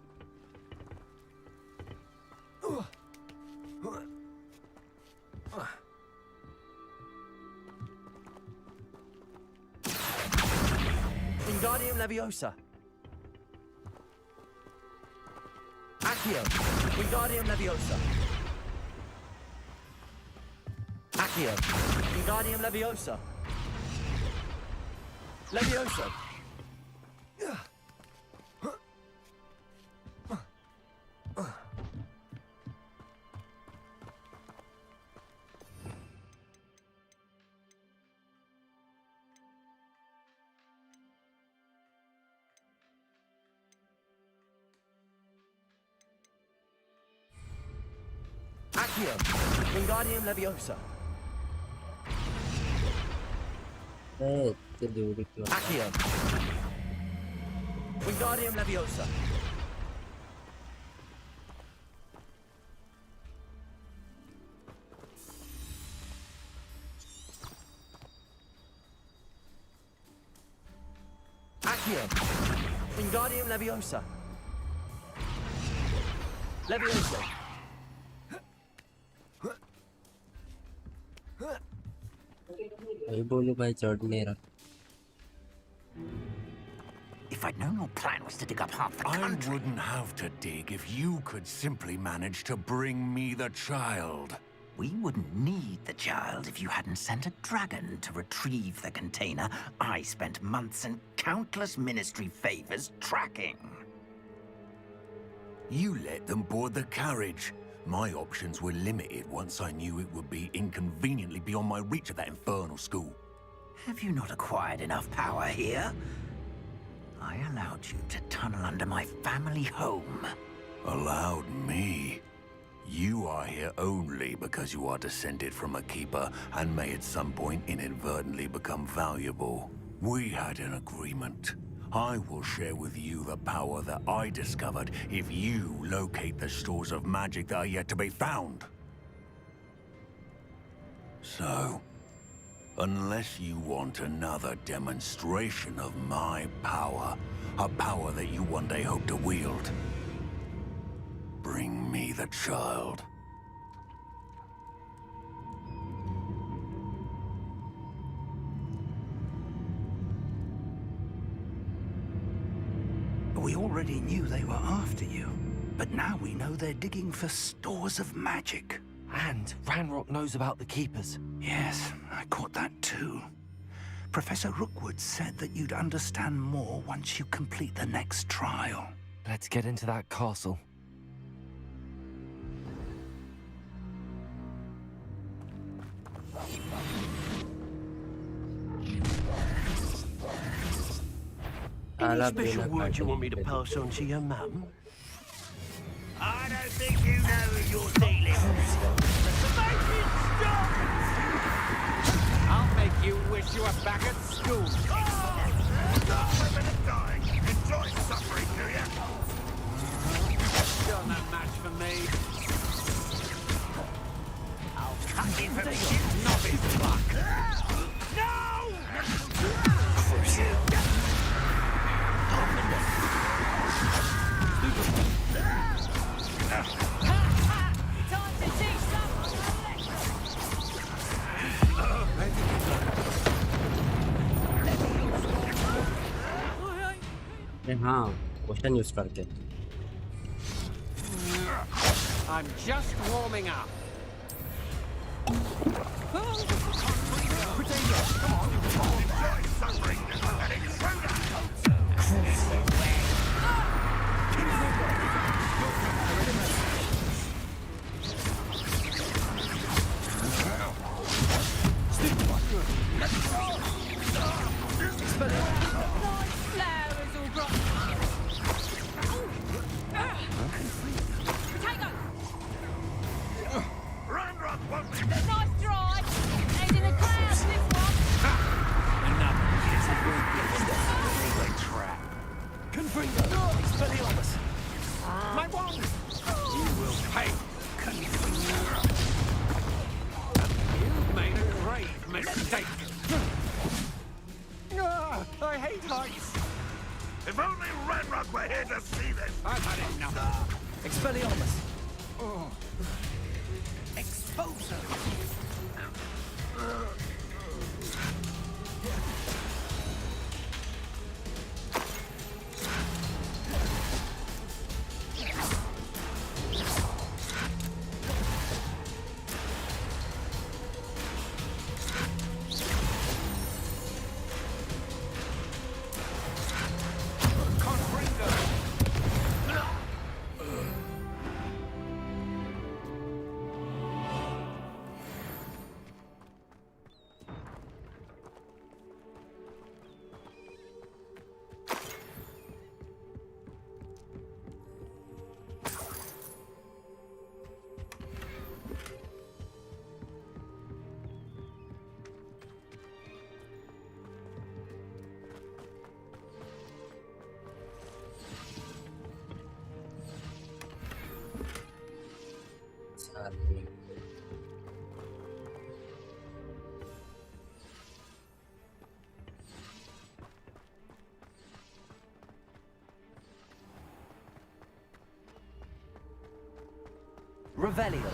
Wingardium Leviosa. Accio. Wingardium Leviosa. Accio. Wingardium Leviosa. Leviosa. Accio. Wingardium Leviosa. Accio. Wingardium Leviosa. Accio. Wingardium Leviosa. Leviosa. If I'd known your plan was to dig up half the country... I wouldn't have to dig if you could simply manage to bring me the child. We wouldn't need the child if you hadn't sent a dragon to retrieve the container I spent months and countless ministry favors tracking. You let them board the carriage. My options were limited once I knew it would be inconveniently beyond my reach at that infernal school. Have you not acquired enough power here? I allowed you to tunnel under my family home. Allowed me? You are here only because you are descended from a keeper and may at some point inadvertently become valuable. We had an agreement. I will share with you the power that I discovered if you locate the stores of magic that are yet to be found. So, unless you want another demonstration of my power, a power that you one day hope to wield, bring me the child. We already knew they were after you, but now we know they're digging for stores of magic. And Ranrock knows about the Keepers. Yes, I caught that too. Professor Rookwood said that you'd understand more once you complete the next trial. Let's get into that castle. Any special word you want me to pass on to your mum? I don't think you know who you're dealing with. I'll make you wish you were back at school. A minute dying. Enjoy suffering, do you? You're no match for me. I'll cut in for the shit novice luck. हाँ question use करके I'm just warming up. tights! If only Ranrock were here to see this! I've had enough. Expelliarmus. Oh. Exposer! Revelio.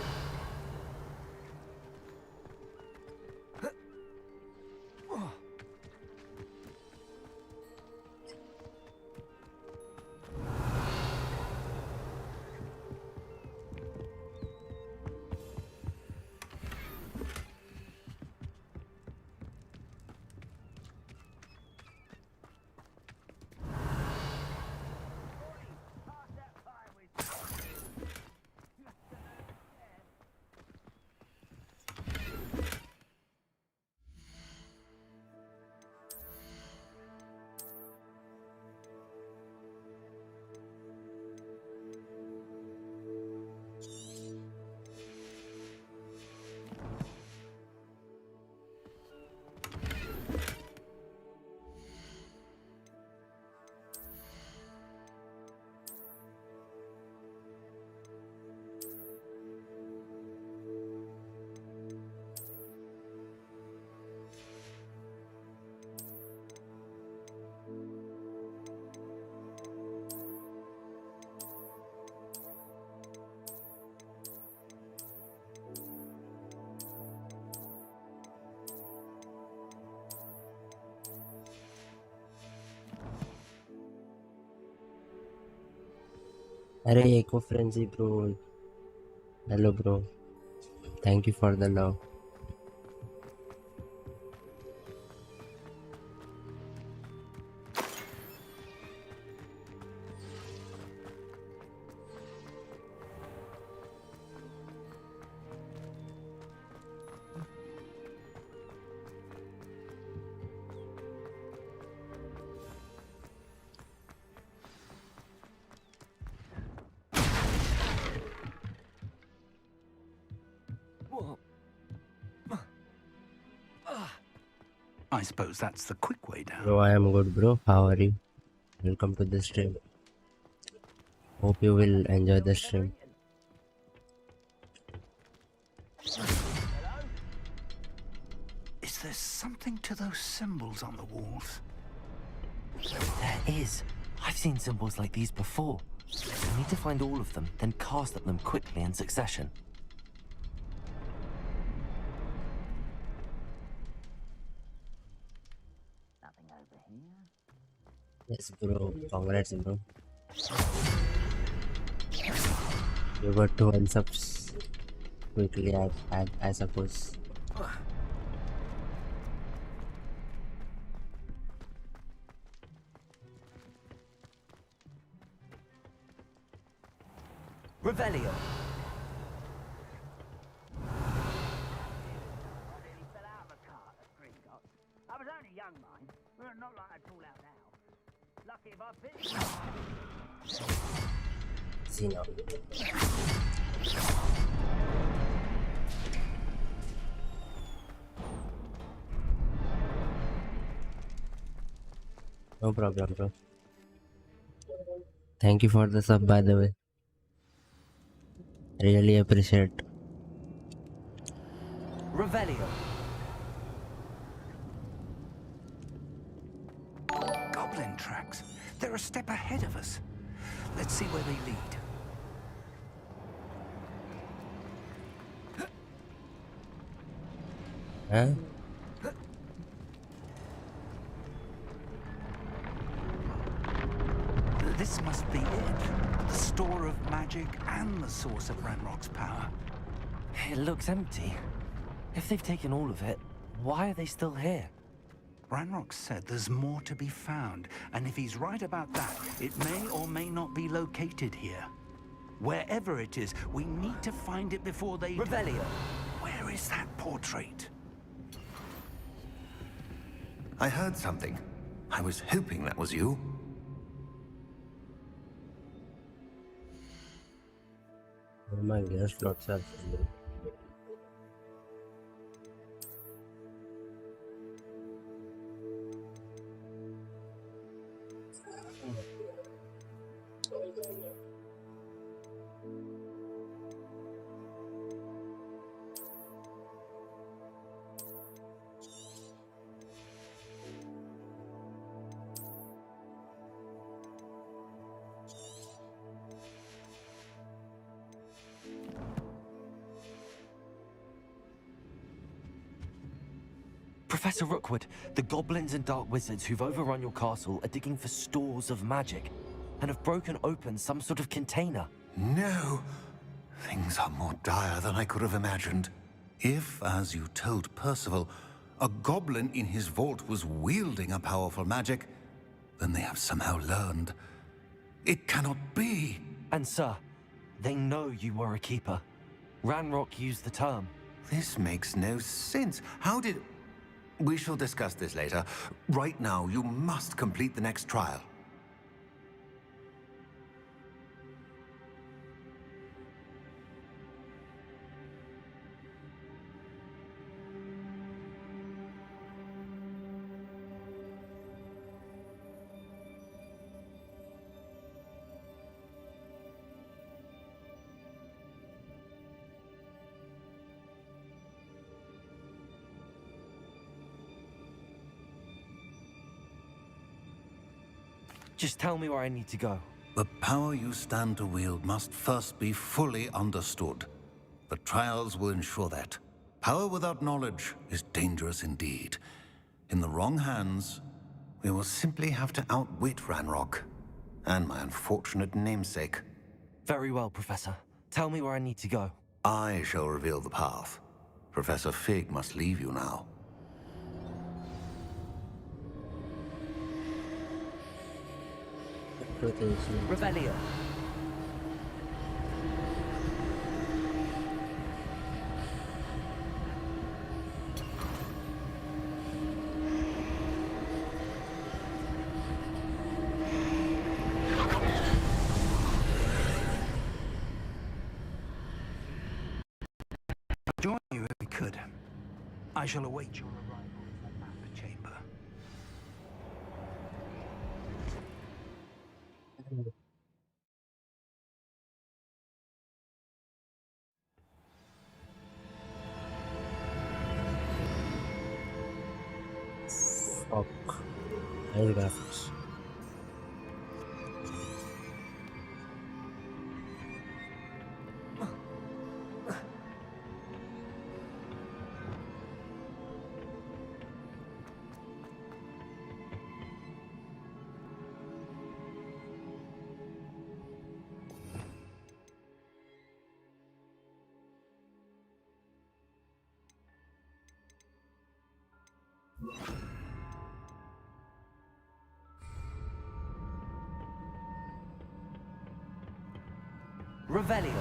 अरे एको फ्रेंजी bro, hello bro, thank you for the love. I suppose that's the quick way down. Bro, I am good, bro. How are you? Welcome to the stream. Hope you will enjoy the stream. Is there something to those symbols on the walls? There is. I've seen symbols like these before. I need to find all of them, then cast at them quickly in succession. Yes, bro. Congrats, bro. You got 2 unsubs quickly, I suppose. Revelio. I was only young, mind. Not like I'd fall out now. Lucky if I fit. See now. No problem, bro. Thank you for the sub, by the way. Really appreciate. Revelio. Go tracks. They're a step ahead of us. Let's see where they lead. Huh? This must be it. The store of magic and the source of Ranrock's power. It looks empty. If they've taken all of it, why are they still here? Ranrock said there's more to be found, and if he's right about that, it may or may not be located here. Wherever it is, we need to find it before they... Revelio! Where is that portrait? I heard something. I was hoping that was you. Oh my gosh, lots of Professor Rookwood, the goblins and dark wizards who've overrun your castle are digging for stores of magic and have broken open some sort of container. No! Things are more dire than I could have imagined. If, as you told Percival, a goblin in his vault was wielding a powerful magic, then they have somehow learned. It cannot be! And sir, they know you were a keeper. Ranrock used the term. This makes no sense. How did... We shall discuss this later. Right now, you must complete the next trial. Just tell me where I need to go. The power you stand to wield must first be fully understood. The trials will ensure that. Power without knowledge is dangerous indeed. In the wrong hands, we will simply have to outwit Ranrock and my unfortunate namesake. Very well, Professor. Tell me where I need to go. I shall reveal the path. Professor Fig must leave you now. Revelio. Join you if we could. I shall await your arrival in the map chamber. Fuck. Nice graphics. Revelio.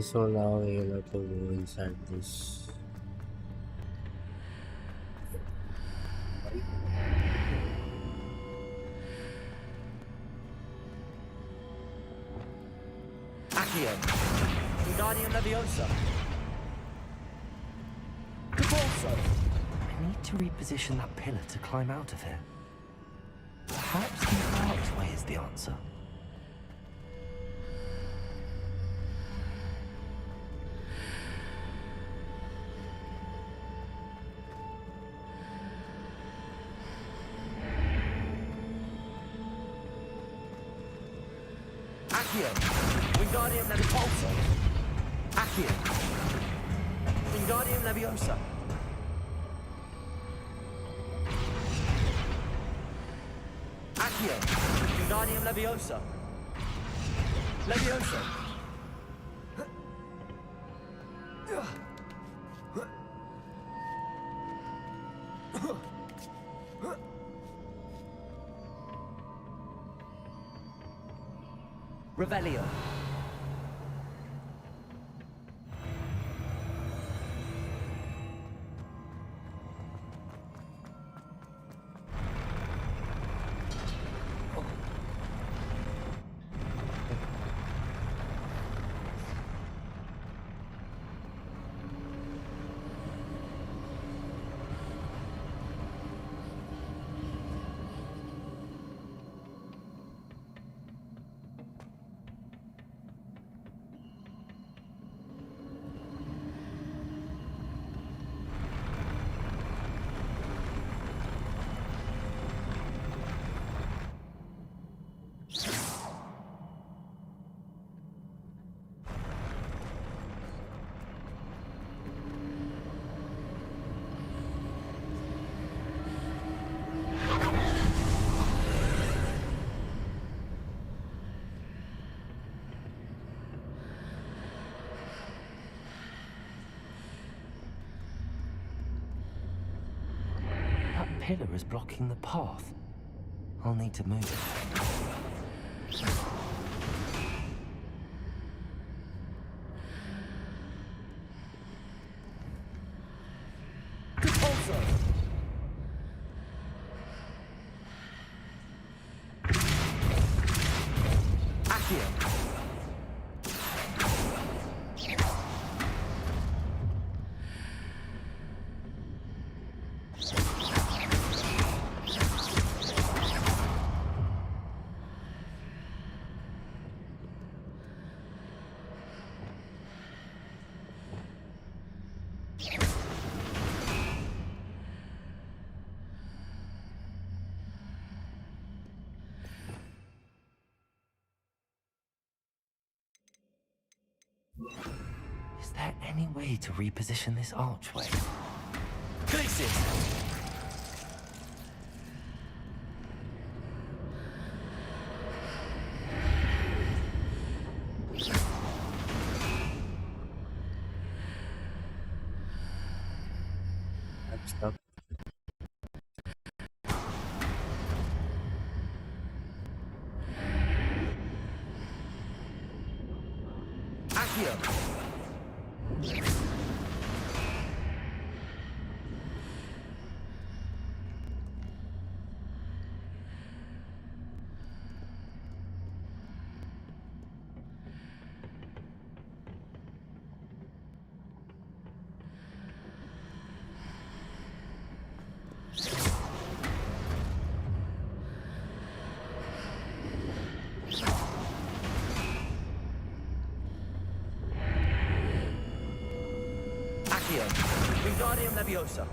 So now we'll have to go inside this. Accio. Wingardium Leviosa. Corso. I need to reposition that pillar to climb out of here. Perhaps the archway is the answer. Accio. Wingardium Leviosa. Accio. Wingardium Leviosa. Accio. Wingardium Leviosa. Leviosa. Revelio. Pillar is blocking the path. I'll need to move it. Repulsor! Accio! Is there any way to reposition this archway? Glitches! I'm stuck. Accio! Wingardium Leviosa.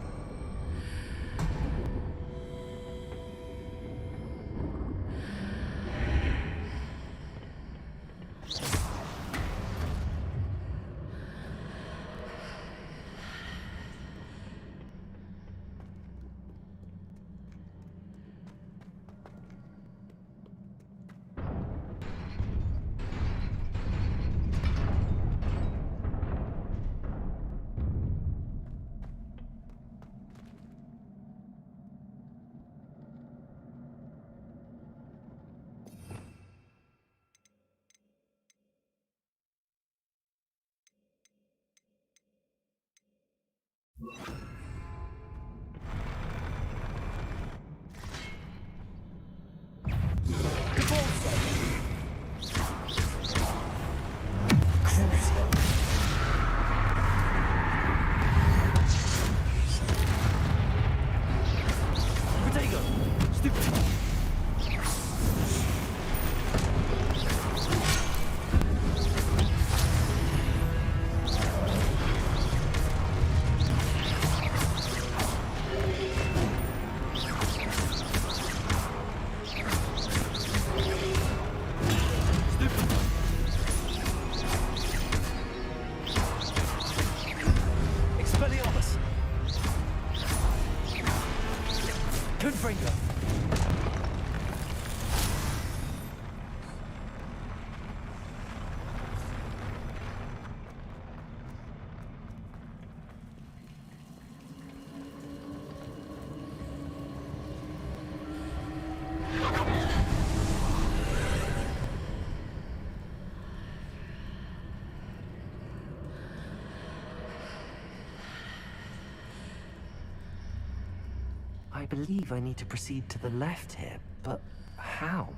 believe I need to proceed to the left here, but how?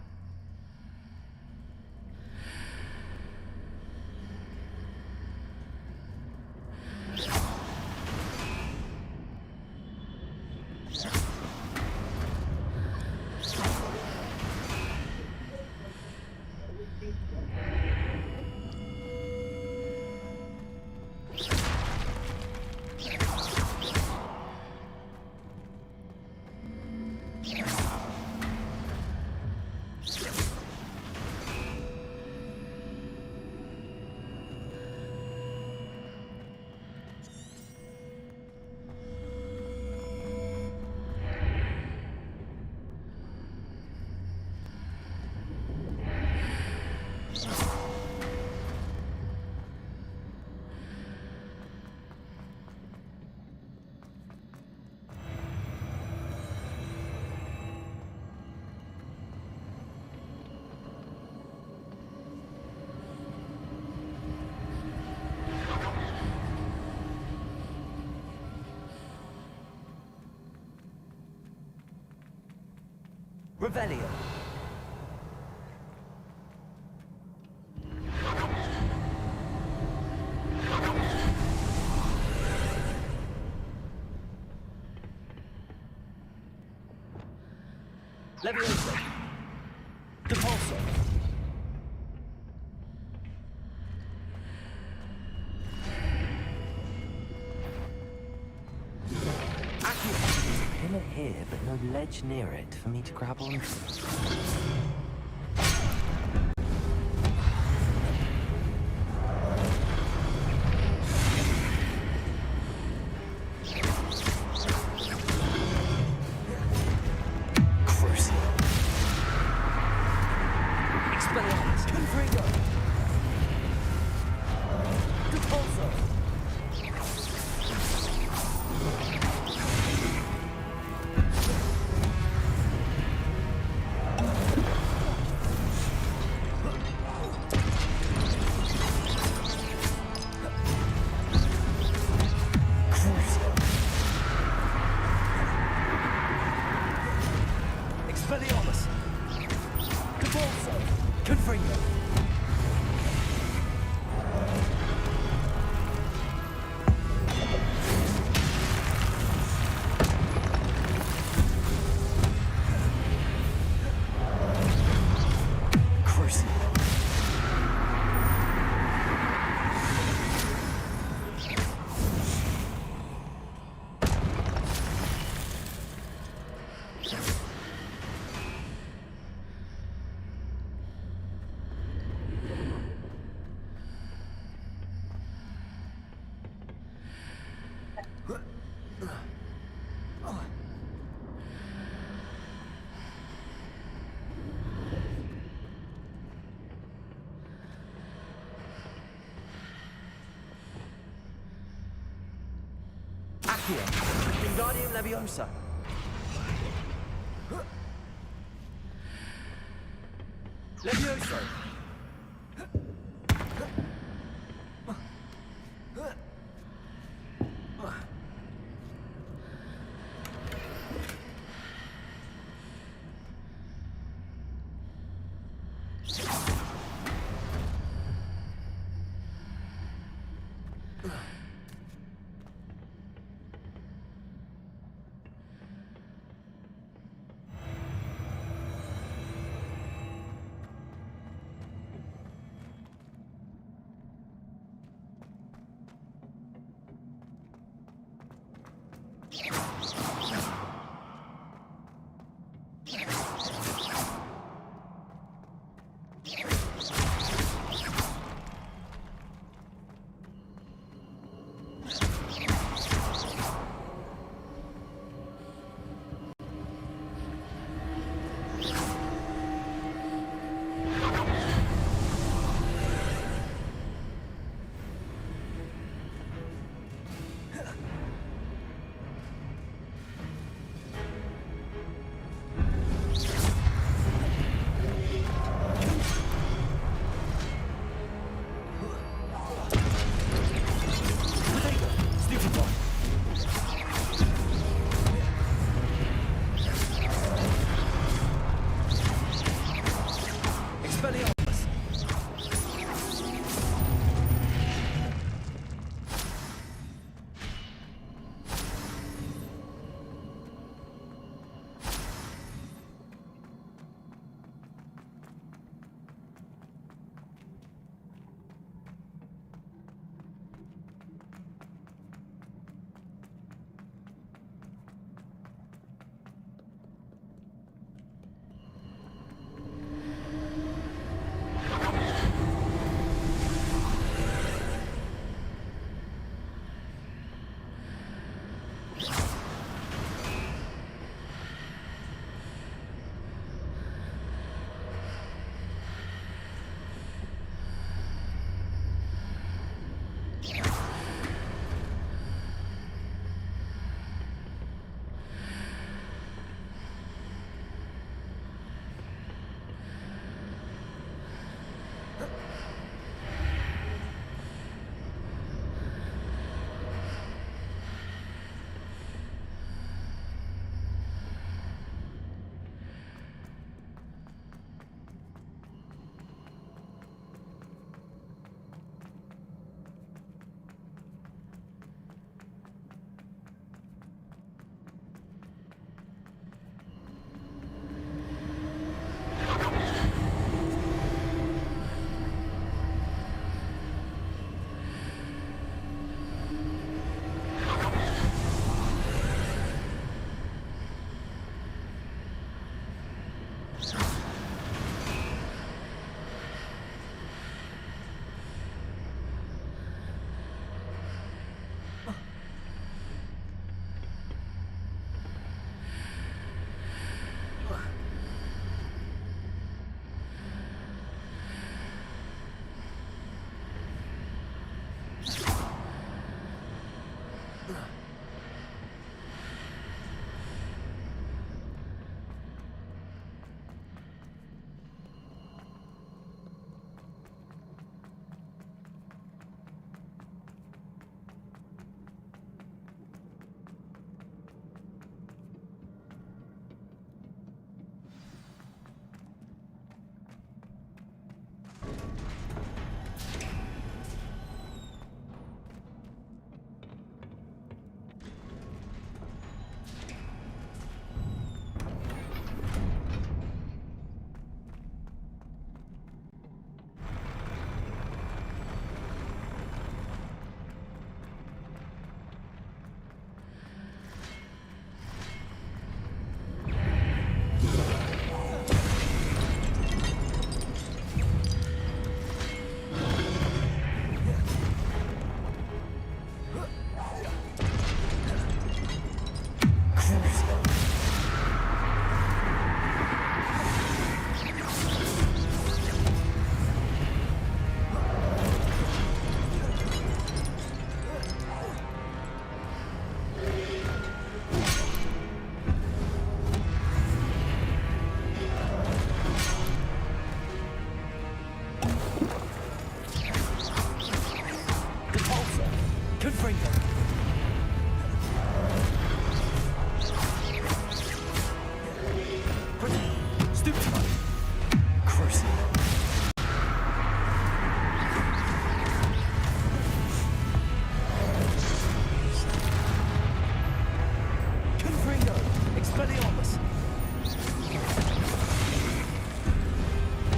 Revelio. Levioso. Depulso. Pillar here, but no ledge near it for me to grab onto. Wingardium Leviosa. Levioso.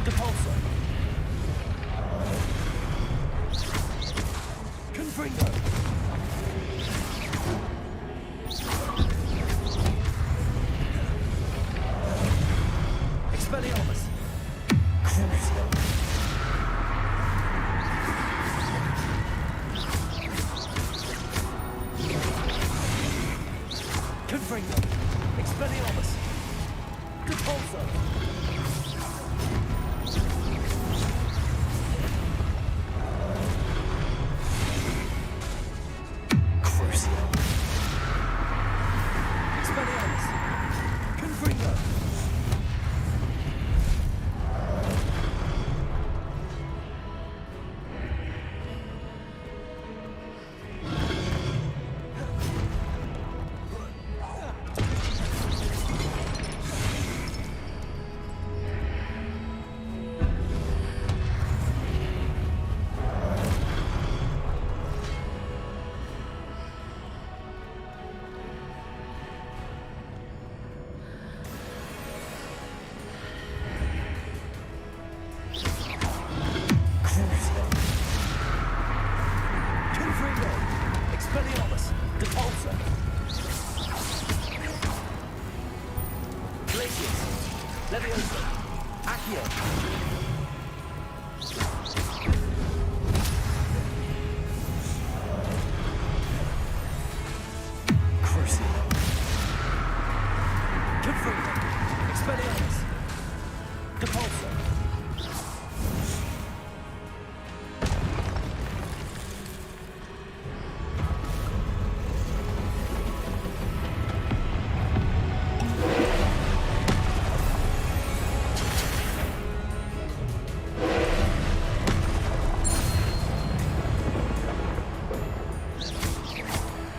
Depulso. Confringo. Expelliarmus. Crucio. Confringo. Expelliarmus. Depulso. Crucio. Expelliarmus. Confringo. Confringo. Expelliarmus. Depulso. Glacius. Leviosa. Accio. Crucio. Confringo. Expelliarmus. Depulso.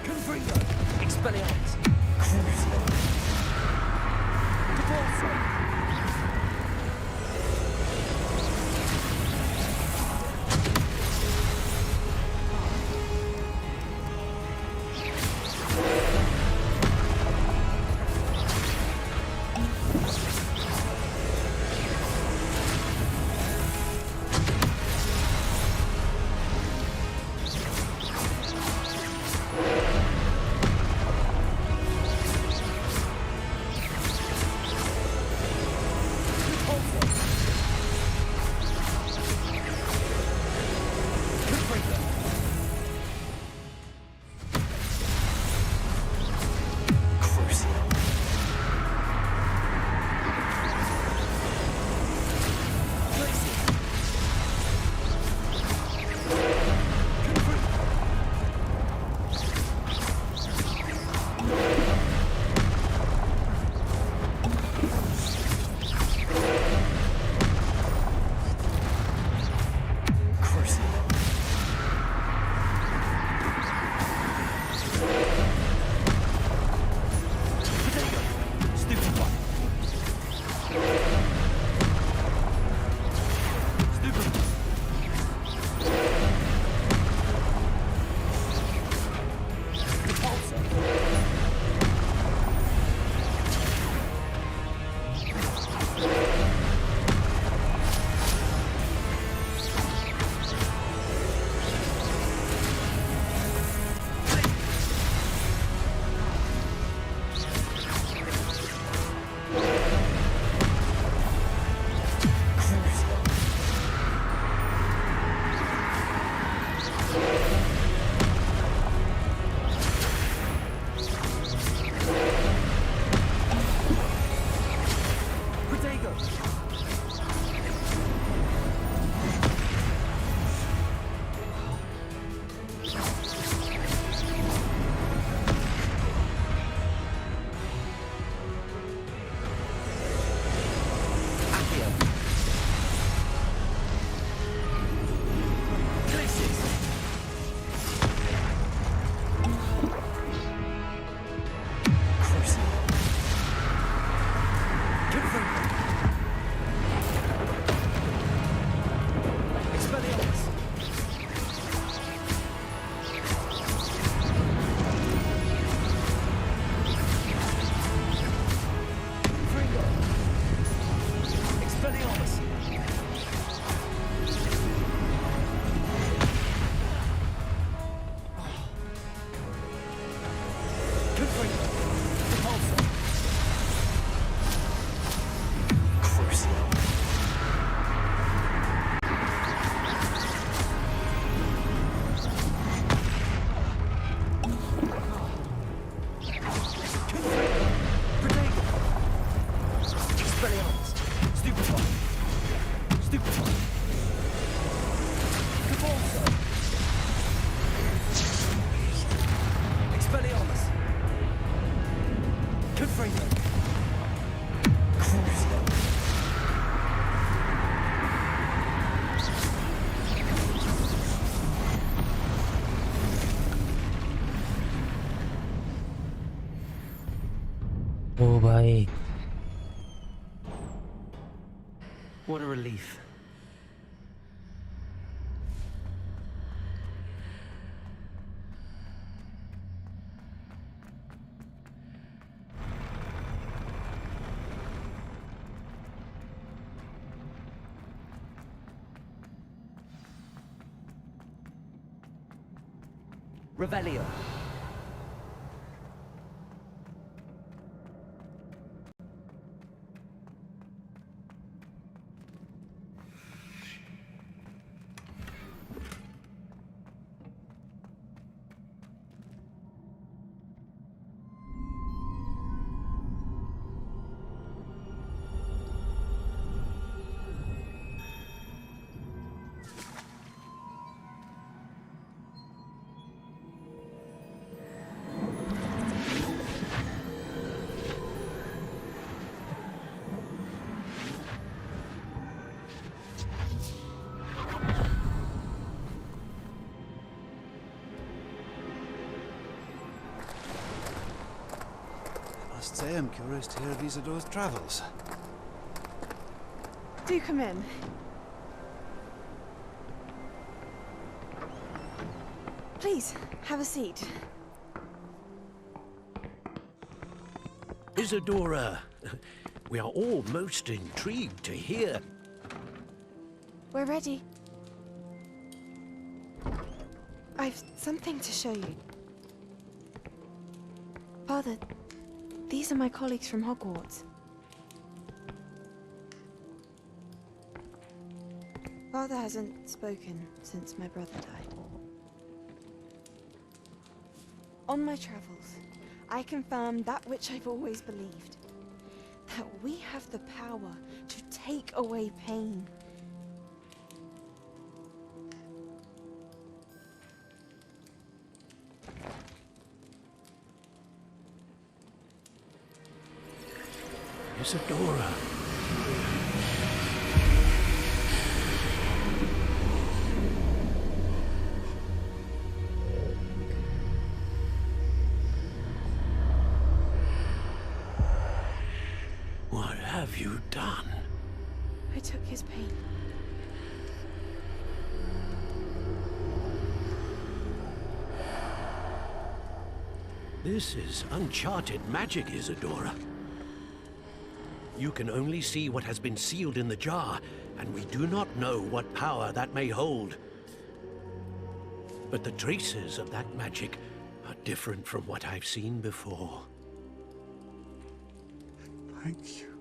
Confringo. Expelliarmus. Crucio. Depulso. Stupefy. Stupefy. Convulso. Expelliarmus. Confringo. Crucio. ओ भाई What a relief. Revelio. Must say I'm curious to hear of Isadore's travels. Do come in. Please, have a seat. Isadora, we are all most intrigued to hear. We're ready. I've something to show you. Father, these are my colleagues from Hogwarts. Father hasn't spoken since my brother died. On my travels, I confirmed that which I've always believed. That we have the power to take away pain. Isadora. What have you done? I took his pain. This is uncharted magic, Isadora. You can only see what has been sealed in the jar, and we do not know what power that may hold. But the traces of that magic are different from what I've seen before. Thank you.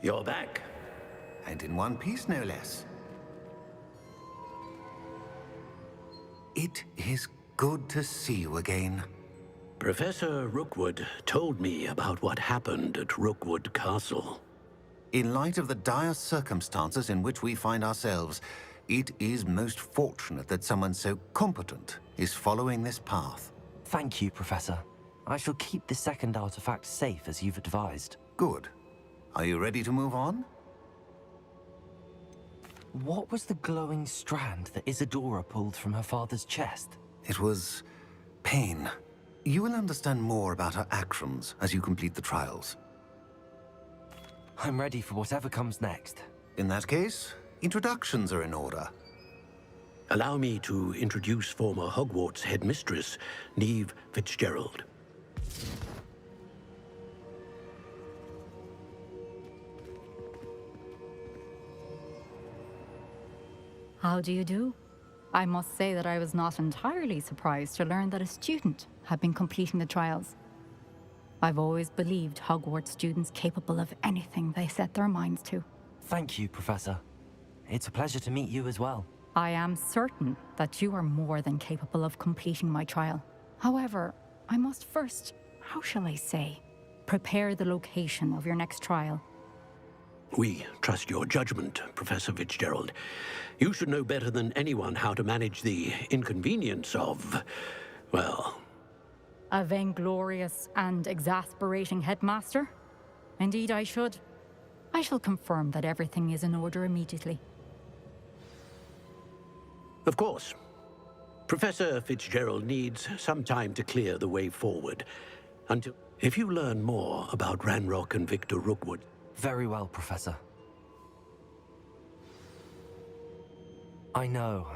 You're back. And in one piece, no less. It is good to see you again. Professor Rookwood told me about what happened at Rookwood Castle. In light of the dire circumstances in which we find ourselves, it is most fortunate that someone so competent is following this path. Thank you, Professor. I shall keep the second artifact safe as you've advised. Good. Are you ready to move on? What was the glowing strand that Isadora pulled from her father's chest? It was pain. You will understand more about her actions as you complete the trials. I'm ready for whatever comes next. In that case, introductions are in order. Allow me to introduce former Hogwarts headmistress, Neve Fitzgerald. How do you do? I must say that I was not entirely surprised to learn that a student had been completing the trials. I've always believed Hogwarts students capable of anything they set their minds to. Thank you, Professor. It's a pleasure to meet you as well. I am certain that you are more than capable of completing my trial. However, I must first, how shall I say, prepare the location of your next trial. We trust your judgment, Professor Fitzgerald. You should know better than anyone how to manage the inconvenience of, well... A vainglorious and exasperating headmaster? Indeed I should. I shall confirm that everything is in order immediately. Of course. Professor Fitzgerald needs some time to clear the way forward. Until... If you learn more about Ranrock and Victor Rookwood... Very well, Professor. I know.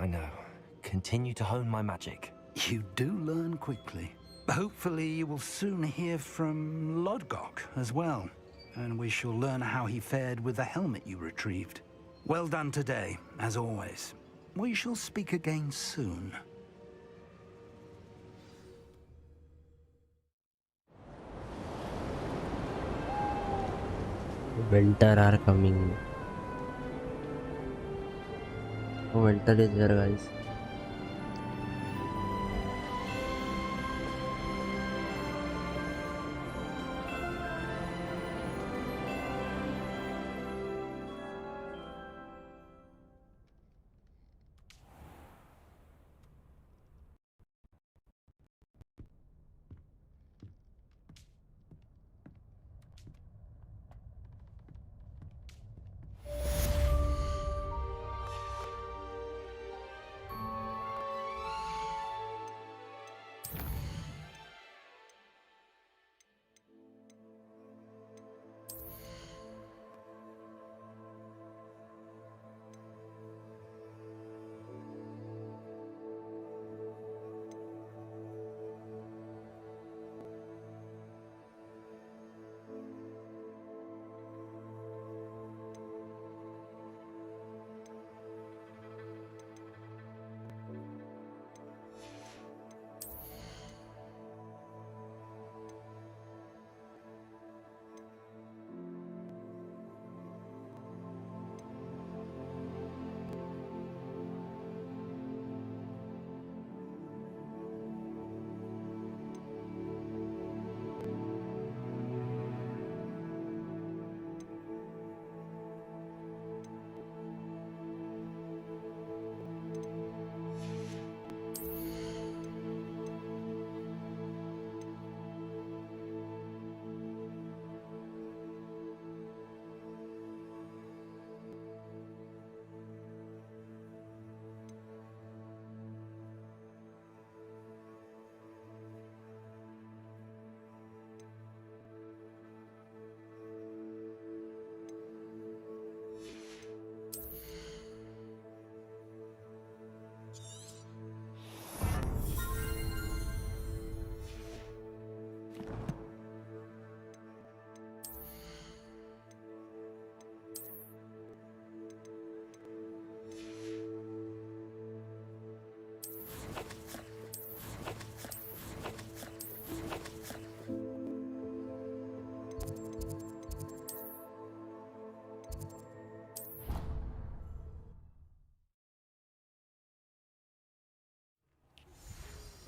Continue to hone my magic. You do learn quickly. Hopefully you will soon hear from Lodgok as well, and we shall learn how he fared with the helmet you retrieved. Well done today, as always. We shall speak again soon. Winter are coming. Winter is here, guys.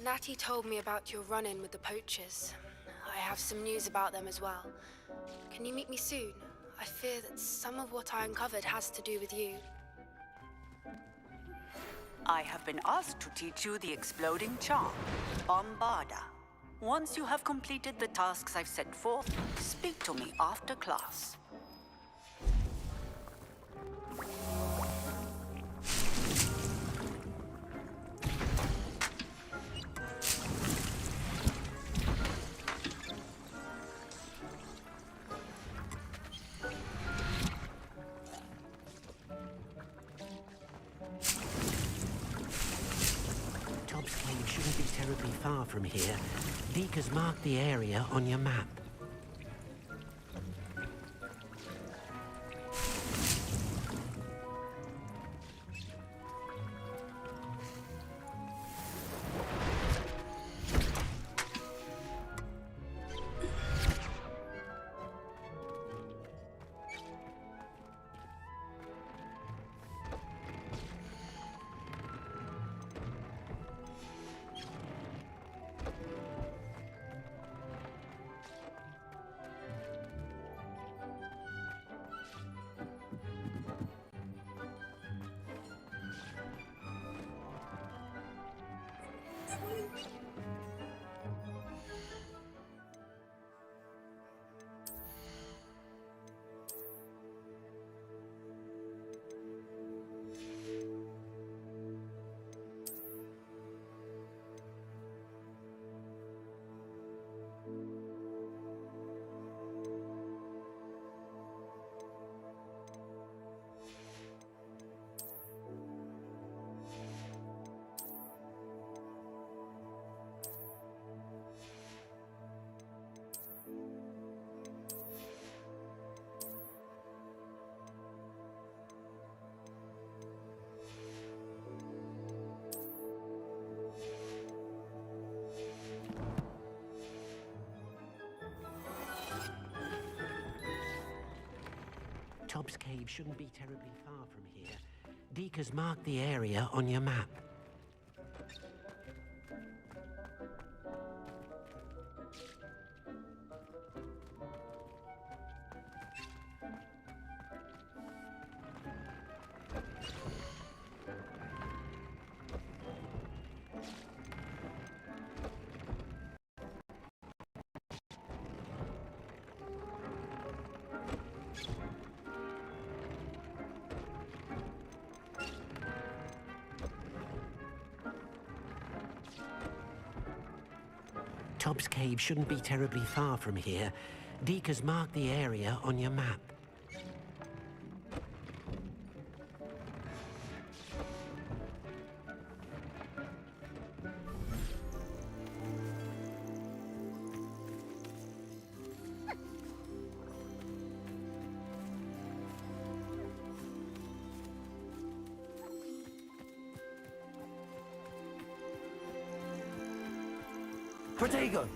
Natty told me about your run-in with the poachers. I have some news about them as well. Can you meet me soon? I fear that some of what I uncovered has to do with you. I have been asked to teach you the exploding charm, Bombarda. Once you have completed the tasks I've set forth, speak to me after class. Tobbs Cave shouldn't be terribly far from here. Deke has marked the area on your map. Tobbs Cave shouldn't be terribly far from here. Deke has marked the area on your map. Tobbs Cave shouldn't be terribly far from here. Deke has marked the area on your map. Protego!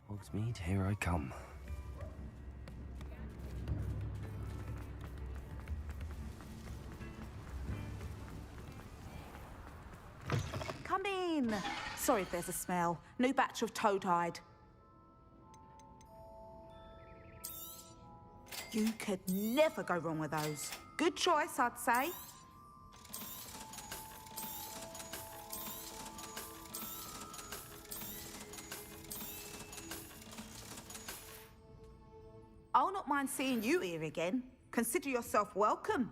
Hogsmeade, here I come. Come in. Sorry if there's a smell. New batch of toad-hide. You could never go wrong with those. Good choice, I'd say. I'll not not mind seeing you here again. Consider yourself welcome.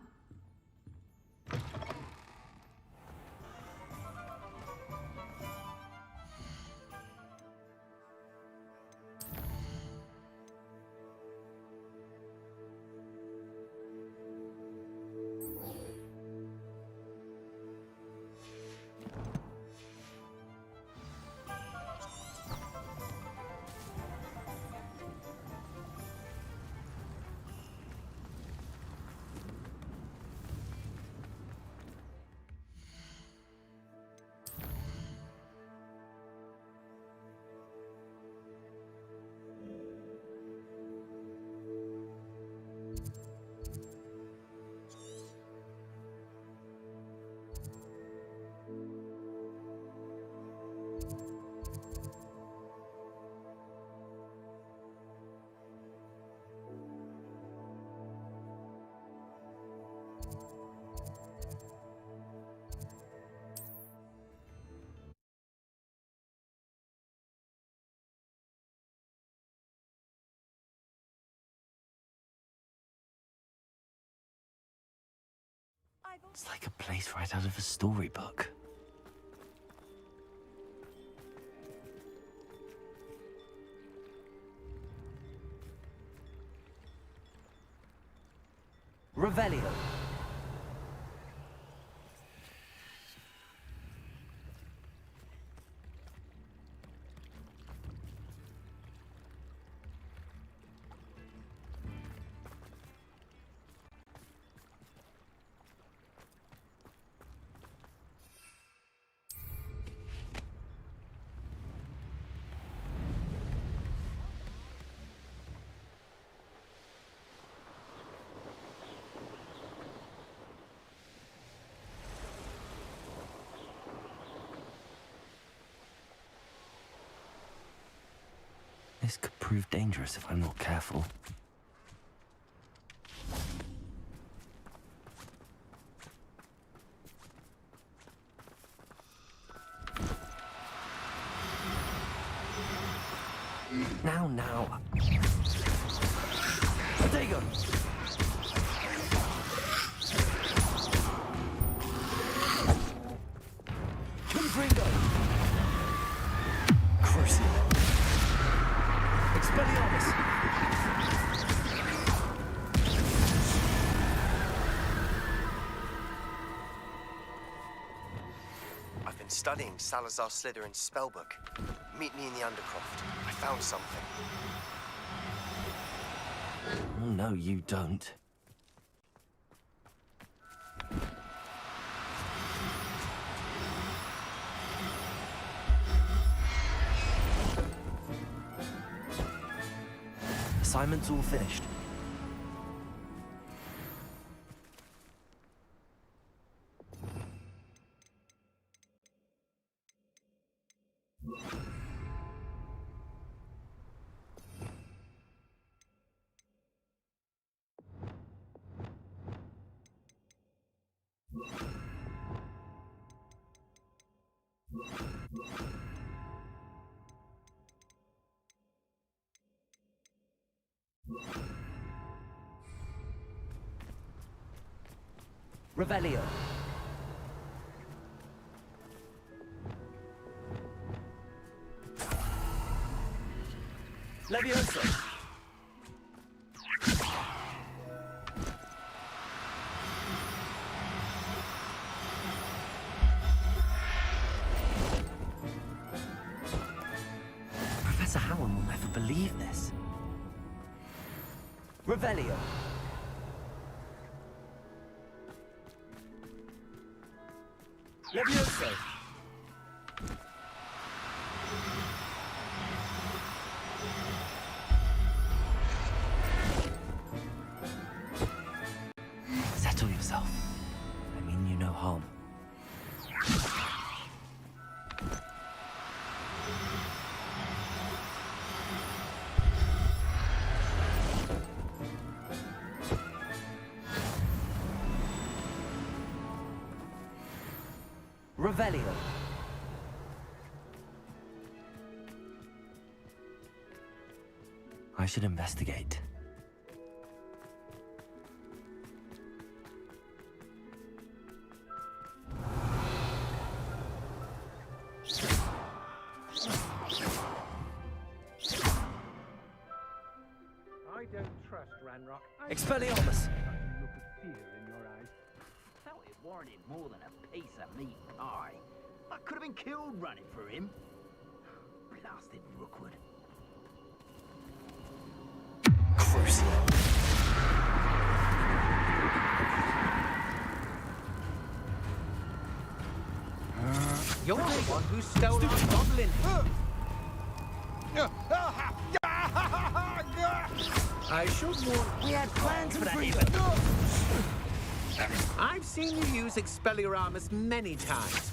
It's like a place right out of a storybook. Revelio. This could prove dangerous if I'm not careful. Now. Potato. Confringo. Crucible. Expelliarmus. I've been studying Salazar Slytherin's spellbook. Meet me in the Undercroft. I found something. Oh, no, you don't. Assignment's all finished. Revelio. Levioso. Professor Howard will never believe this. Revelio. Levioso. Settle yourself. I mean you no harm. Revelio. I should investigate. Ranrock. Expelliarmus! Look of fear in your eyes. Felt it warranted more than a piece of meat pie. I could have been killed running for him. Blasted Rookwood. You're the one who stole our goblin. I should warn. We had plans for that even. I've seen you use Expelliarmus many times.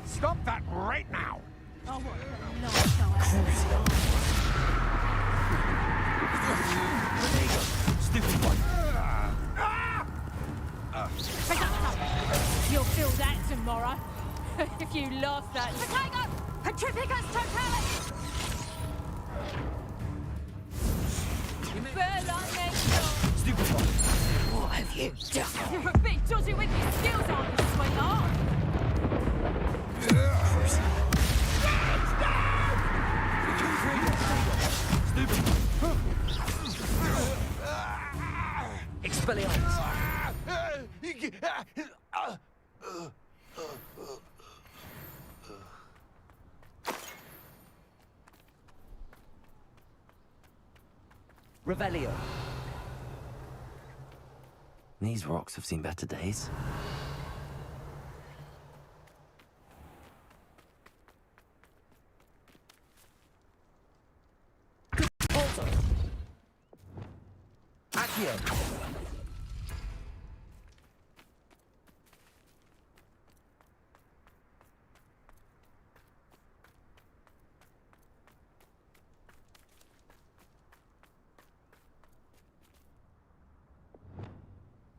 Stop that right now! Oh, what Stupid one. You'll feel that tomorrow. If you lost that. Potato! Petrificus totalis! Stupid one. What have you done? You're a bit dodgy with your skills, aren't you, sweetheart? Expelliarmus. Revelio. These rocks have seen better days. Accio.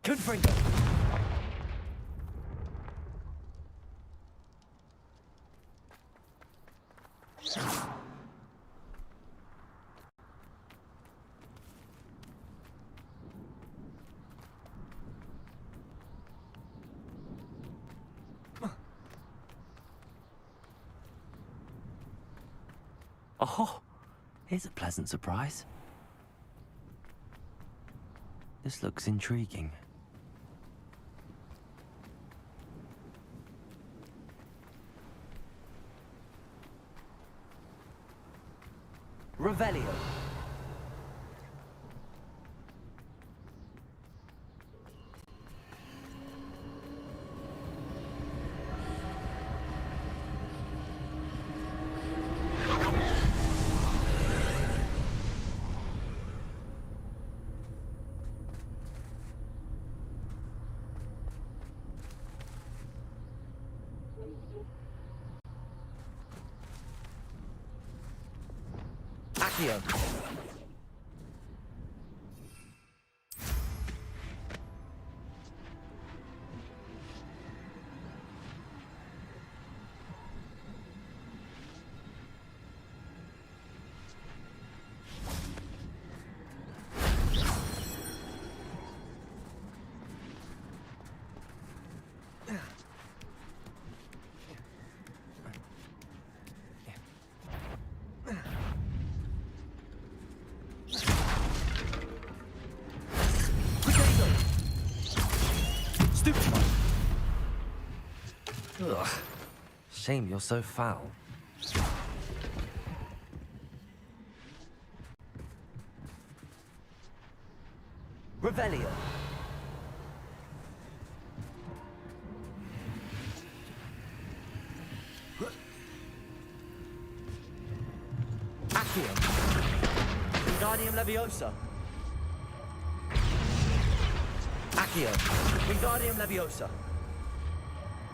Confringo. Oh, here's a pleasant surprise. This looks intriguing. Revelio. Accio. Stupid one. Ugh. Shame you're so foul. Revelio. Accio. Wingardium Leviosa. Accio. Wingardium Leviosa.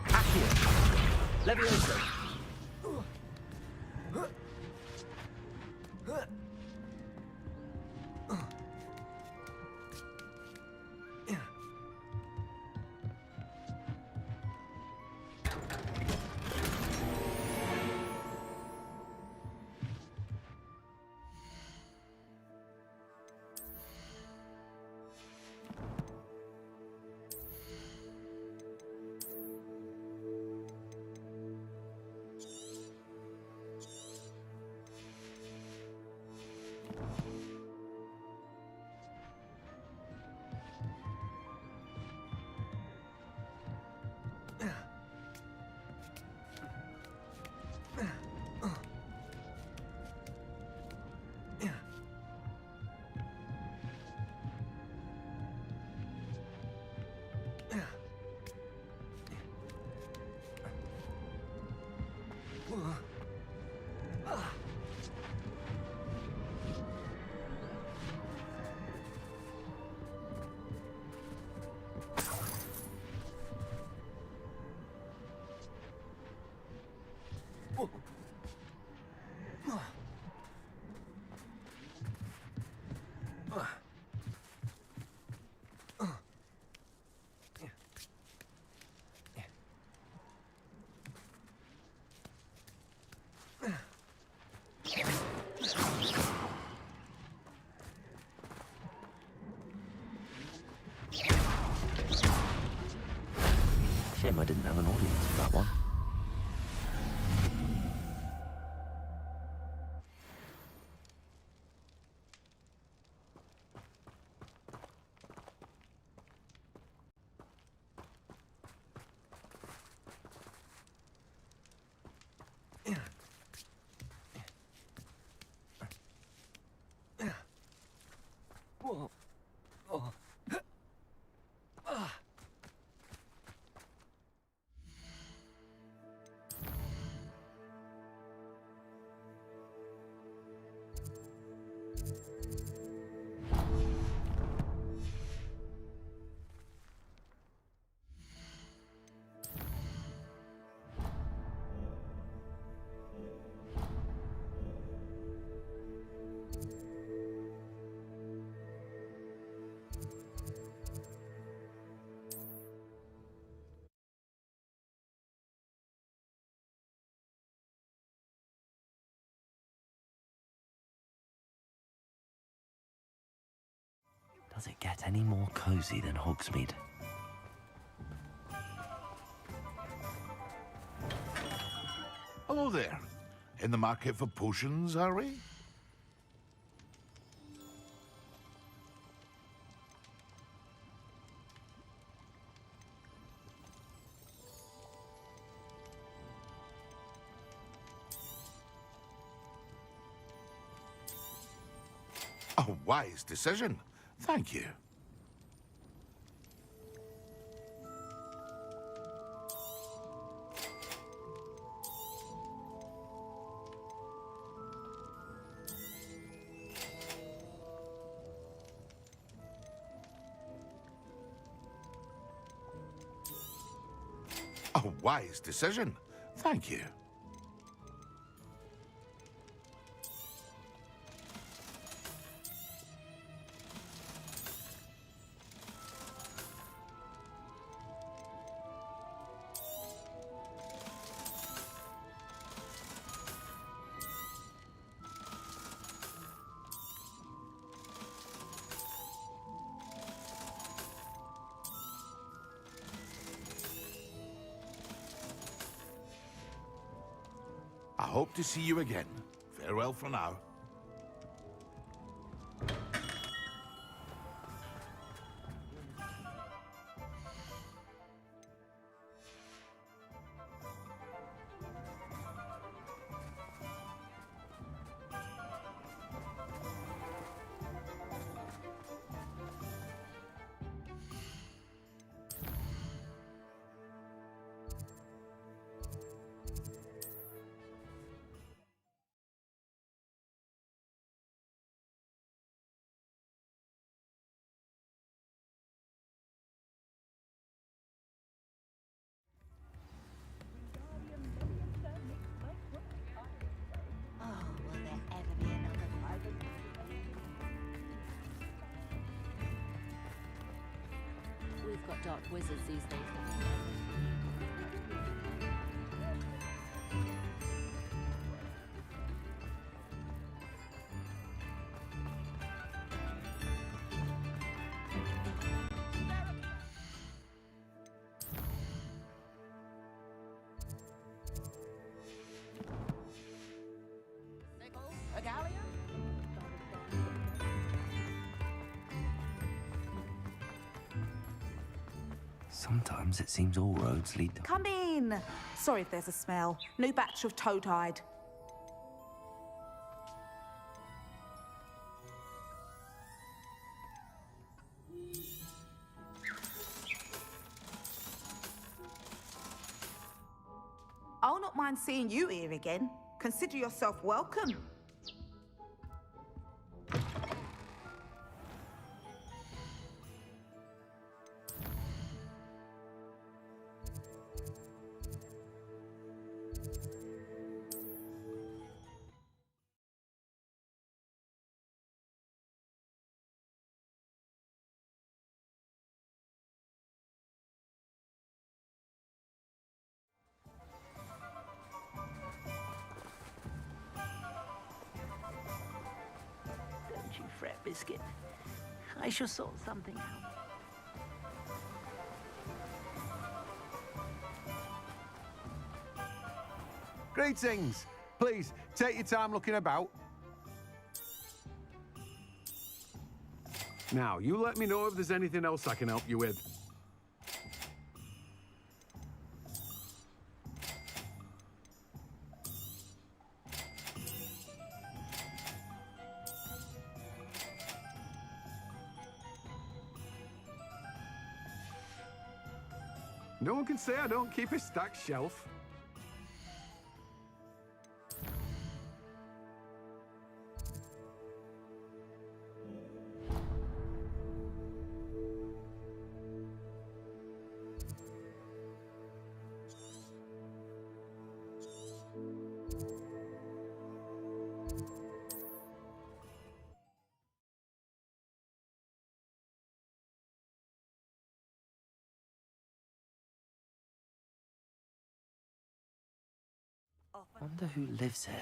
Accio. Leviosa. Shame I didn't have an audience for that one. Whoa. Oh. Does it get any more cozy than Hogsmeade? Hello there. In the market for potions, are we? A wise decision. Thank you. A wise decision. Thank you. I hope to see you again. Farewell for now. We've got dark wizards these days. Sometimes it seems all roads lead to... Come in! Sorry if there's a smell. New batch of toad-hide. I'll not mind seeing you here again. Consider yourself welcome. Don't you fret, Biscuit. I shall sort something out. Greetings. Please, take your time looking about. Now, you let me know if there's anything else I can help you with. No one can say I don't keep a stacked shelf. Wonder who lives here.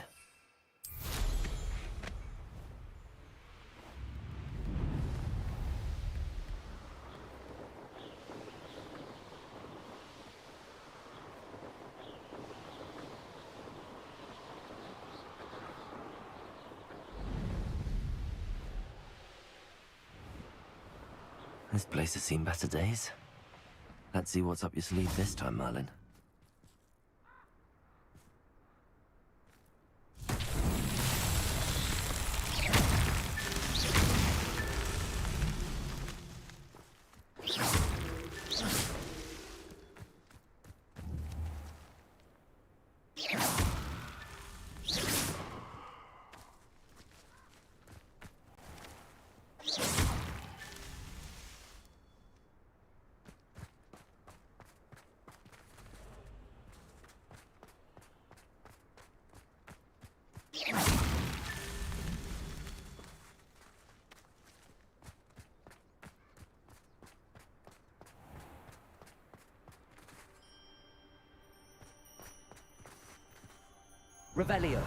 This place has seen better days. Let's see what's up your sleeve this time, Merlin. Revelio.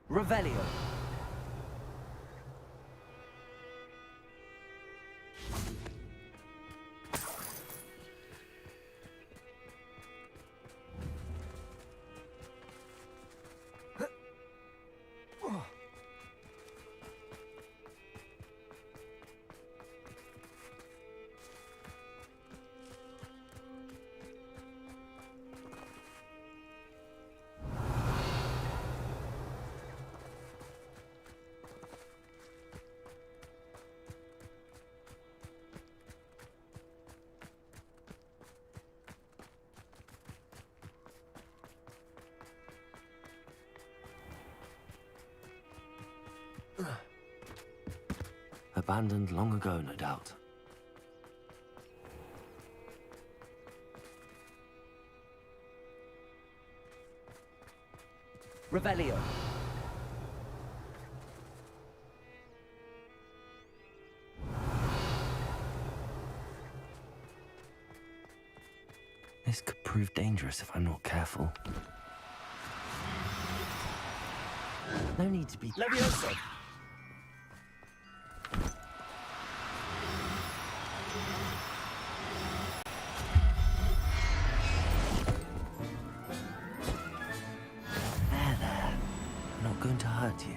Revelio. Abandoned long ago, no doubt. Revelio. This could prove dangerous if I'm not careful. No need to be... Levioso. There. I'm not going to hurt you.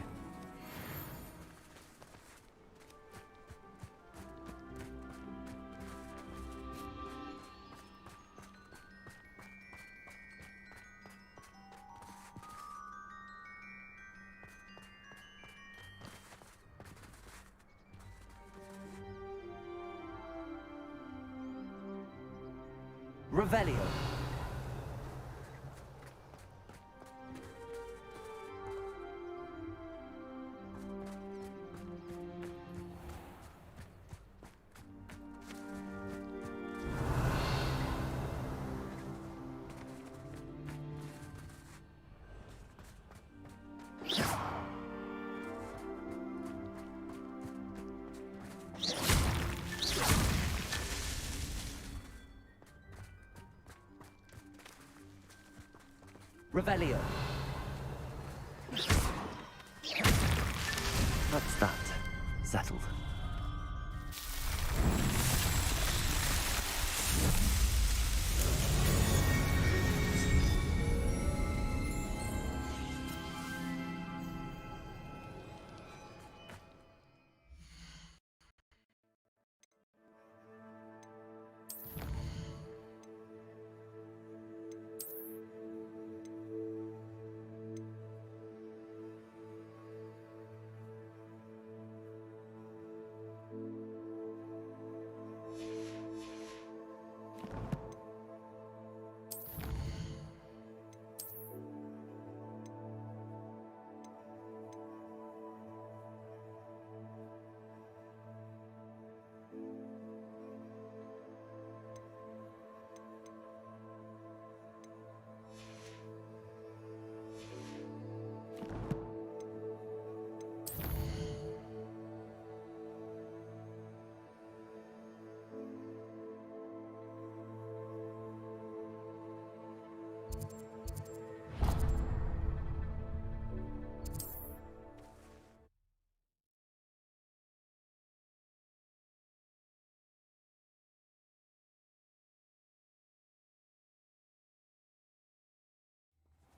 Revelio. Revelio. That's that. Settled.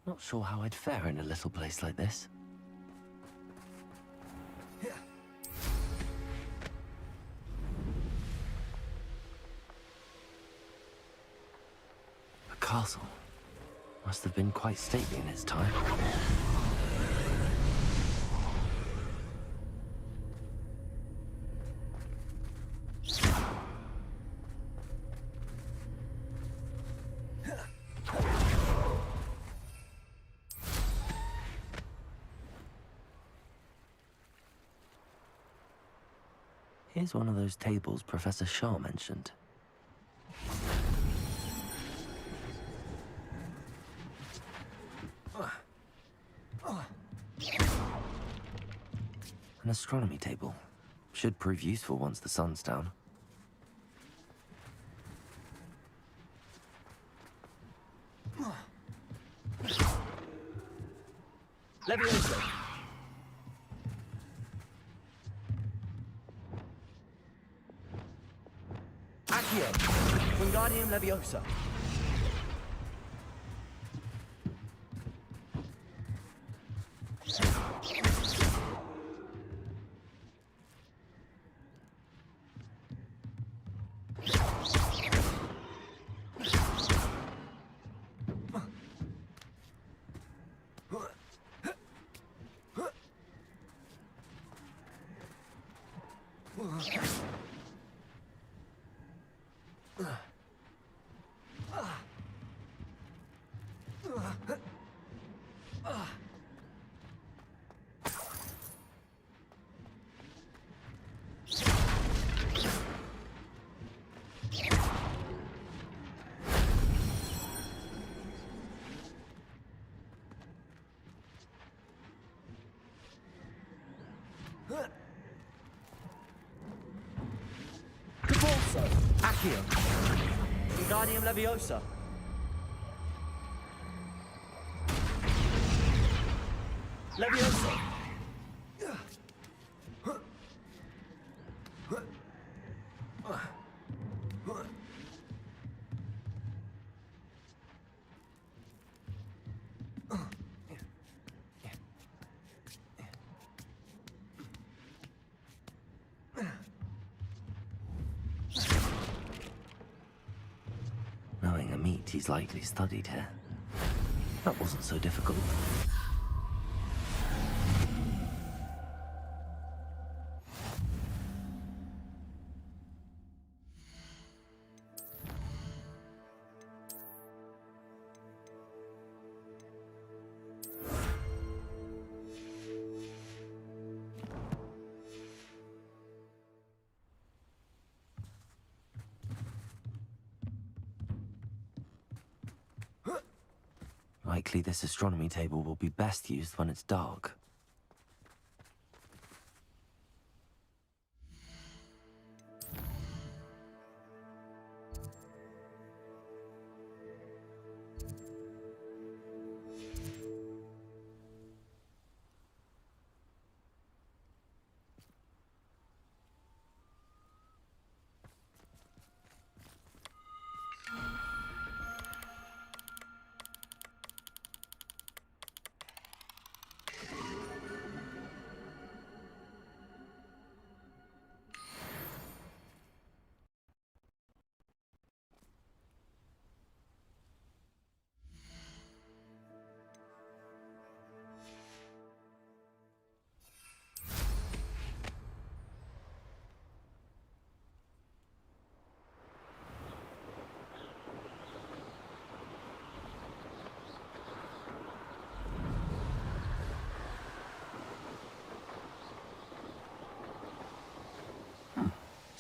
Not sure how I'd fare in a little place like this. A castle. Must have been quite stately in its time. Here's one of those tables Professor Shaw mentioned. An astronomy table. Should prove useful once the sun's down. Levioso. Accio. Wingardium Leviosa. Caporso. Accio. Wingardium Leviosa. Leviosa. Knowing a meat he's likely studied here. That wasn't so difficult. Likely this astronomy table will be best used when it's dark.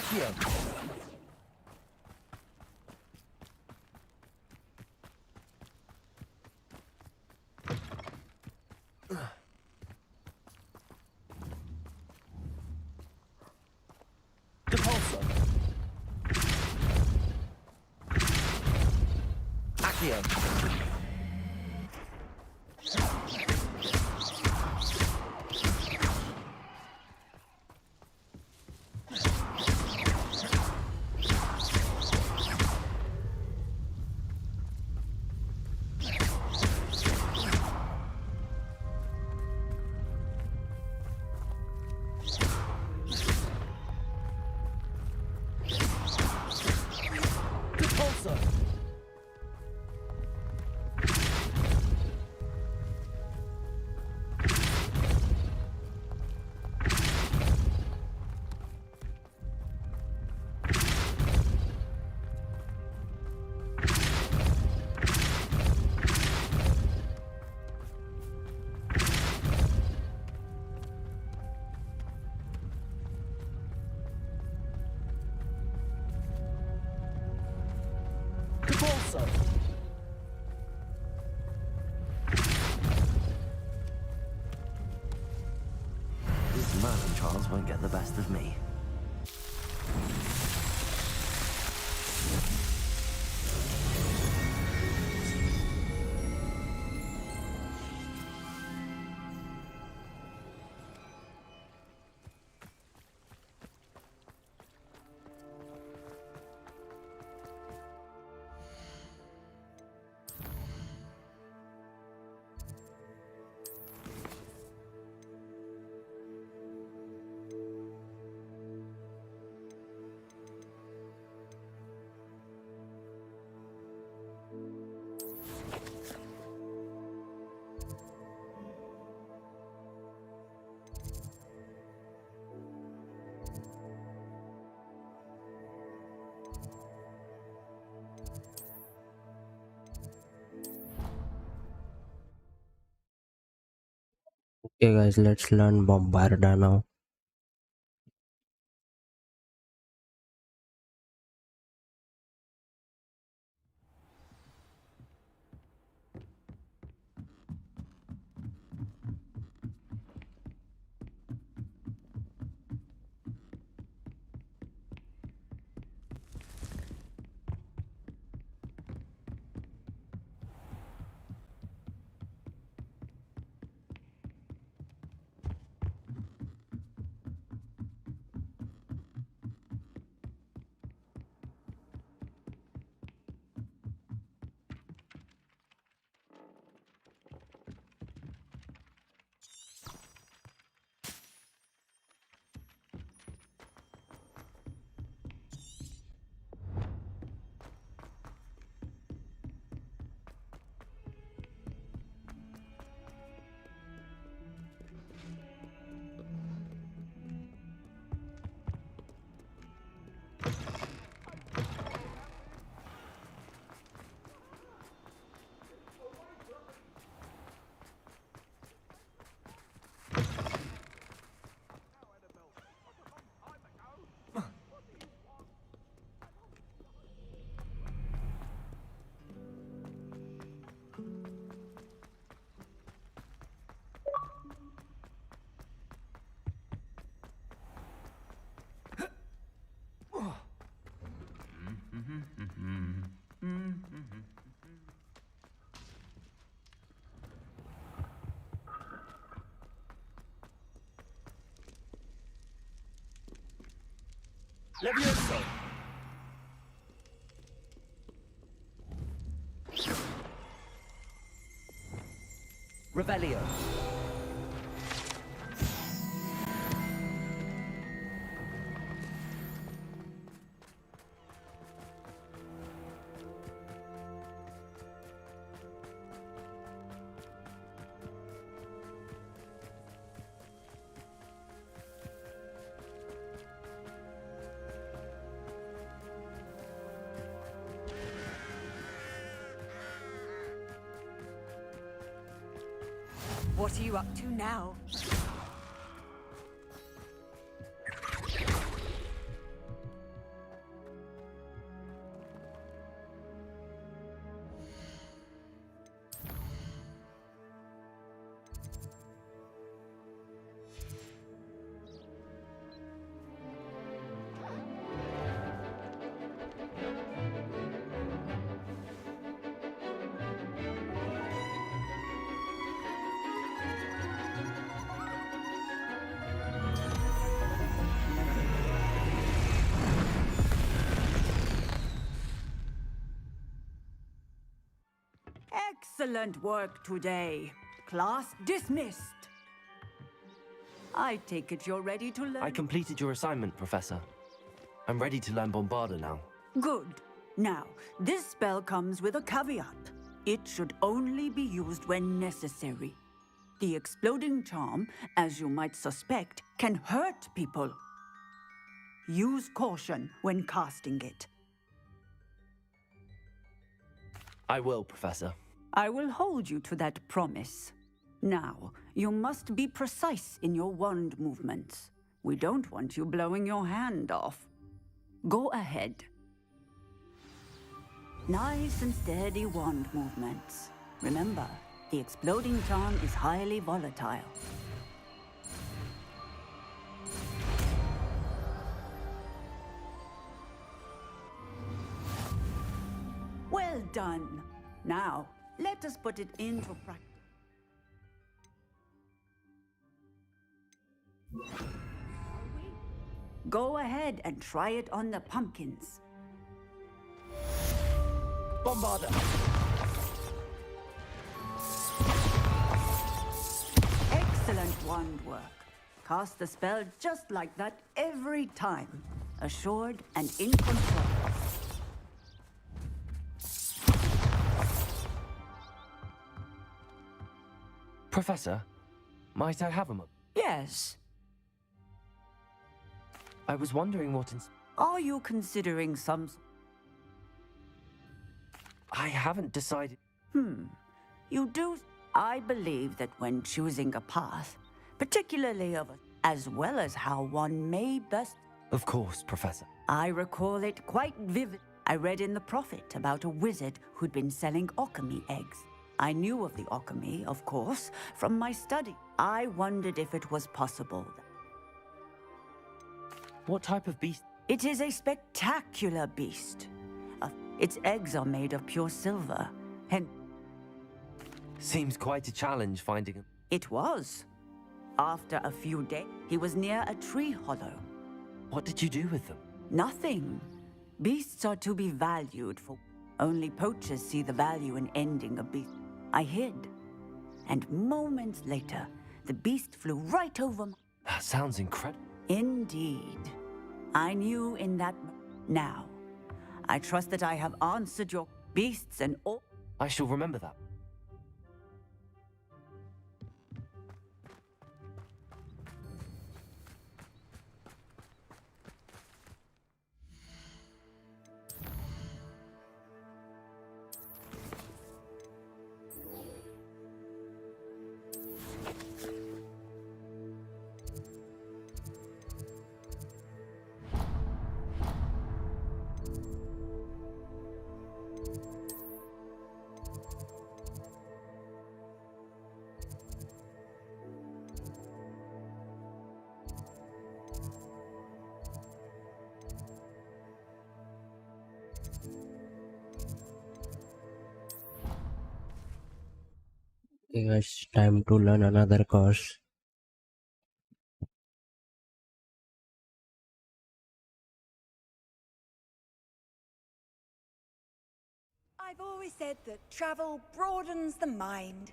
Accio! Depulso! Accio! Depulso! These Merlin trials won't get the best of me. Okay guys, let's learn Bombarda now. Levioso! Revelio. What are you up to now? Excellent work today. Class dismissed. I take it you're ready to learn. I completed your assignment, Professor. I'm ready to learn Bombarda now. Good. Now, this spell comes with a caveat. It should only be used when necessary. The exploding charm, as you might suspect, can hurt people. Use caution when casting it. I will, Professor. I will hold you to that promise. Now, you must be precise in your wand movements. We don't want you blowing your hand off. Go ahead. Nice and steady wand movements. Remember, the exploding charm is highly volatile. Well done. Now, let us put it into practice. Go ahead and try it on the pumpkins. Bombarda! Excellent wand work. Cast the spell just like that every time. Assured and in control. Professor, might I have a moment? Yes. I was wondering what Are you considering some... I haven't decided. You do... I believe that when choosing a path, particularly of as well as how one may best... Of course, Professor. I recall it quite vivid. I read in the Prophet about a wizard who'd been selling alchemy eggs. I knew of the alchemy, of course, from my study. I wondered if it was possible. What type of beast? It is a spectacular beast. Its eggs are made of pure silver, and... Seems quite a challenge finding him. It was. After a few days, he was near a tree hollow. What did you do with them? Nothing. Beasts are to be valued for... Only poachers see the value in ending a beast. I hid. And moments later, the beast flew right over my... That sounds incredible. Indeed. I knew in that... Now, I trust that I have answered your beasts and all... I shall remember that. Okay guys, time to learn another course. I've always said that travel broadens the mind.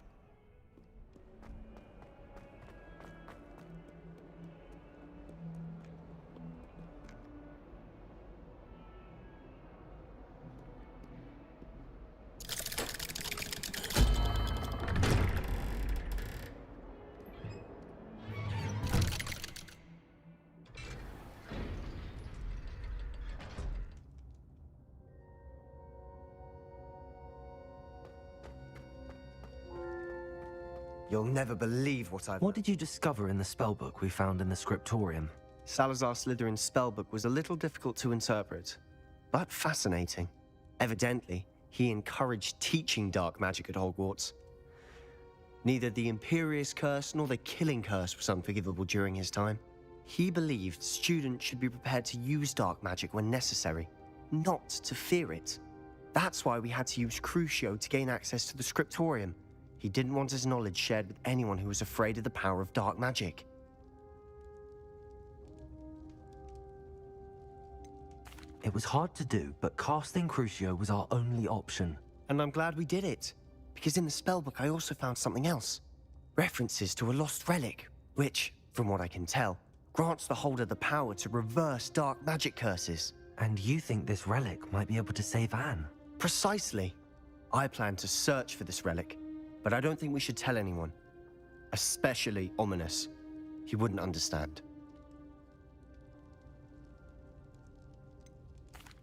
You'll never believe what I've... What did you discover in the spellbook we found in the scriptorium? Salazar Slytherin's spellbook was a little difficult to interpret, but fascinating. Evidently, he encouraged teaching dark magic at Hogwarts. Neither the Imperious Curse nor the Killing Curse was unforgivable during his time. He believed students should be prepared to use dark magic when necessary, not to fear it. That's why we had to use Crucio to gain access to the scriptorium. He didn't want his knowledge shared with anyone who was afraid of the power of dark magic. It was hard to do, but casting Crucio was our only option. And I'm glad we did it, because in the spellbook I also found something else. References to a lost relic, which, from what I can tell, grants the holder the power to reverse dark magic curses. And you think this relic might be able to save Anne? Precisely. I plan to search for this relic, but I don't think we should tell anyone. Especially Ominous. He wouldn't understand.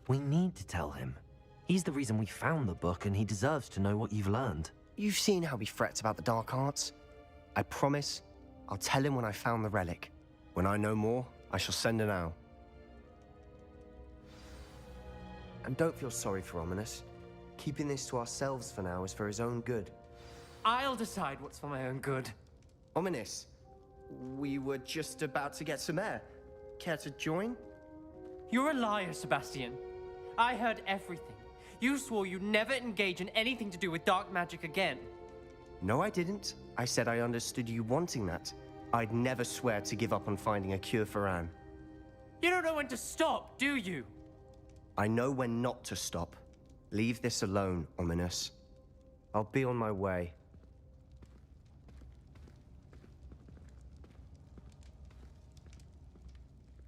We need to tell him. He's the reason we found the book, and he deserves to know what you've learned. You've seen how he frets about the dark arts. I promise I'll tell him when I found the relic. When I know more, I shall send an owl. And don't feel sorry for Ominous. Keeping this to ourselves for now is for his own good. I'll decide what's for my own good. Ominous, we were just about to get some air. Care to join? You're a liar, Sebastian. I heard everything. You swore you'd never engage in anything to do with dark magic again. No, I didn't. I said I understood you wanting that. I'd never swear to give up on finding a cure for Anne. You don't know when to stop, do you? I know when not to stop. Leave this alone, Ominous. I'll be on my way.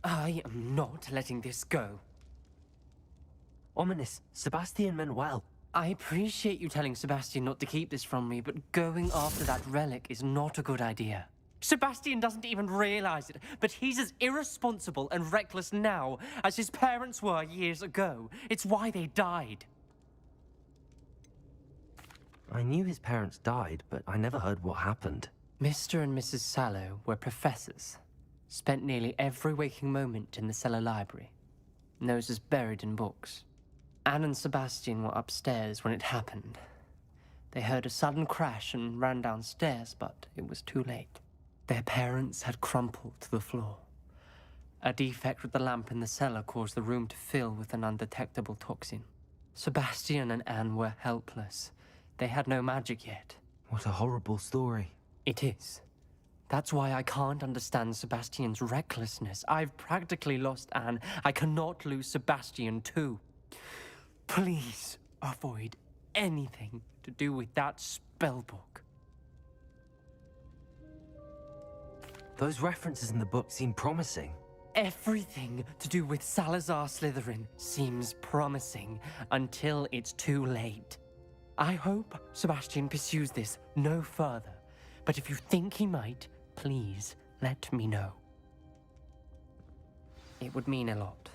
I am not letting this go. Ominous, Sebastian meant well. I appreciate you telling Sebastian not to keep this from me, but going after that relic is not a good idea. Sebastian doesn't even realize it, but he's as irresponsible and reckless now as his parents were years ago. It's why they died. I knew his parents died, but I never heard what happened. Mr. and Mrs. Sallow were professors. Spent nearly every waking moment in the cellar library. Noses buried in books. Anne and Sebastian were upstairs when it happened. They heard a sudden crash and ran downstairs, but it was too late. Their parents had crumpled to the floor. A defect with the lamp in the cellar caused the room to fill with an undetectable toxin. Sebastian and Anne were helpless. They had no magic yet. What a horrible story. It is. That's why I can't understand Sebastian's recklessness. I've practically lost Anne. I cannot lose Sebastian too. Please avoid anything to do with that spellbook. Those references in the book seem promising. Everything to do with Salazar Slytherin seems promising until it's too late. I hope Sebastian pursues this no further, but if you think he might, please let me know. It would mean a lot.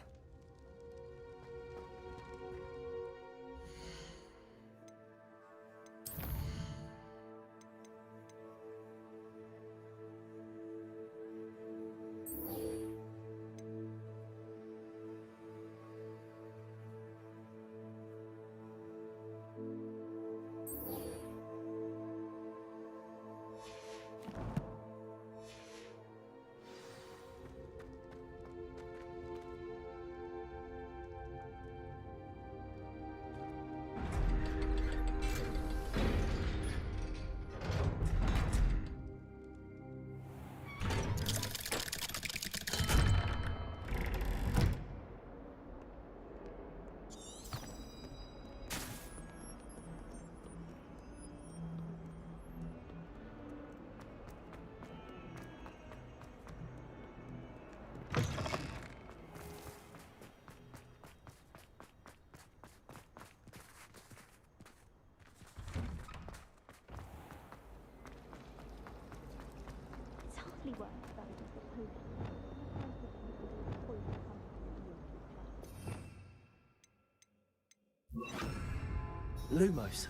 Lumos.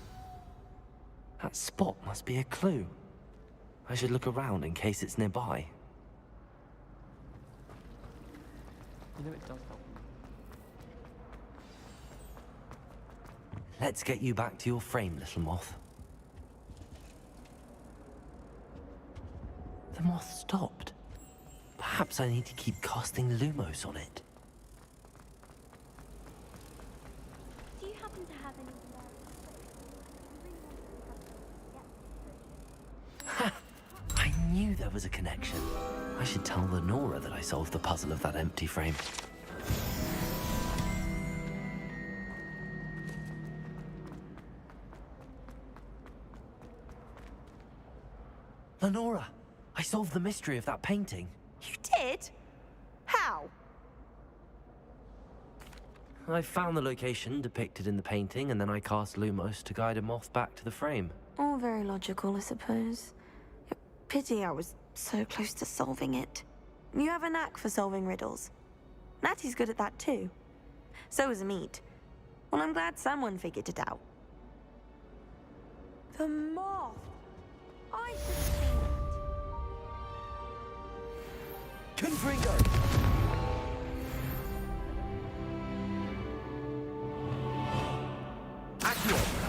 That spot must be a clue. I should look around in case it's nearby. You know it does help. Let's get you back to your frame, little moth. The moth stopped. Perhaps I need to keep casting Lumos on it. Do you happen to have any... Ha! I knew there was a connection. I should tell Lenora that I solved the puzzle of that empty frame. Lenora, I solved the mystery of that painting. You did? How? I found the location depicted in the painting, and then I cast Lumos to guide a moth back to the frame. All very logical, I suppose. Pity I was so close to solving it. You have a knack for solving riddles. Natty's good at that too. So is Amit. Well, I'm glad someone figured it out. The moth. I should have seen it. Confringo! Accio!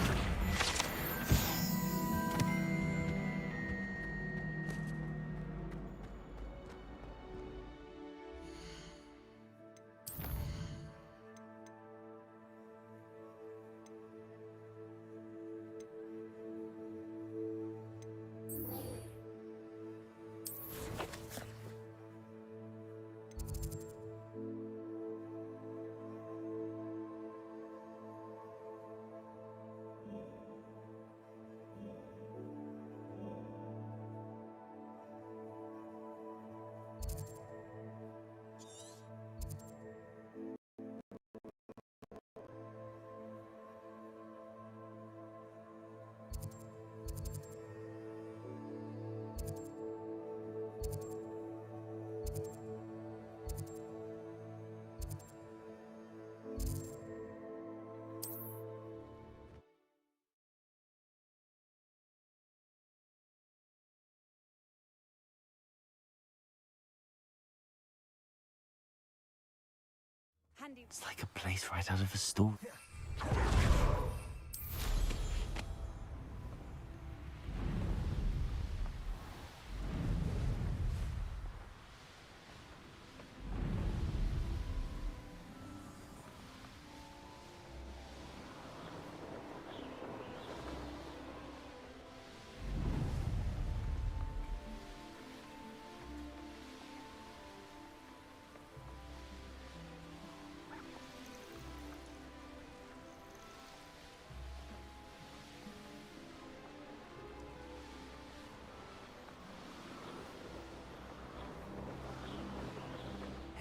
It's like a place right out of a story.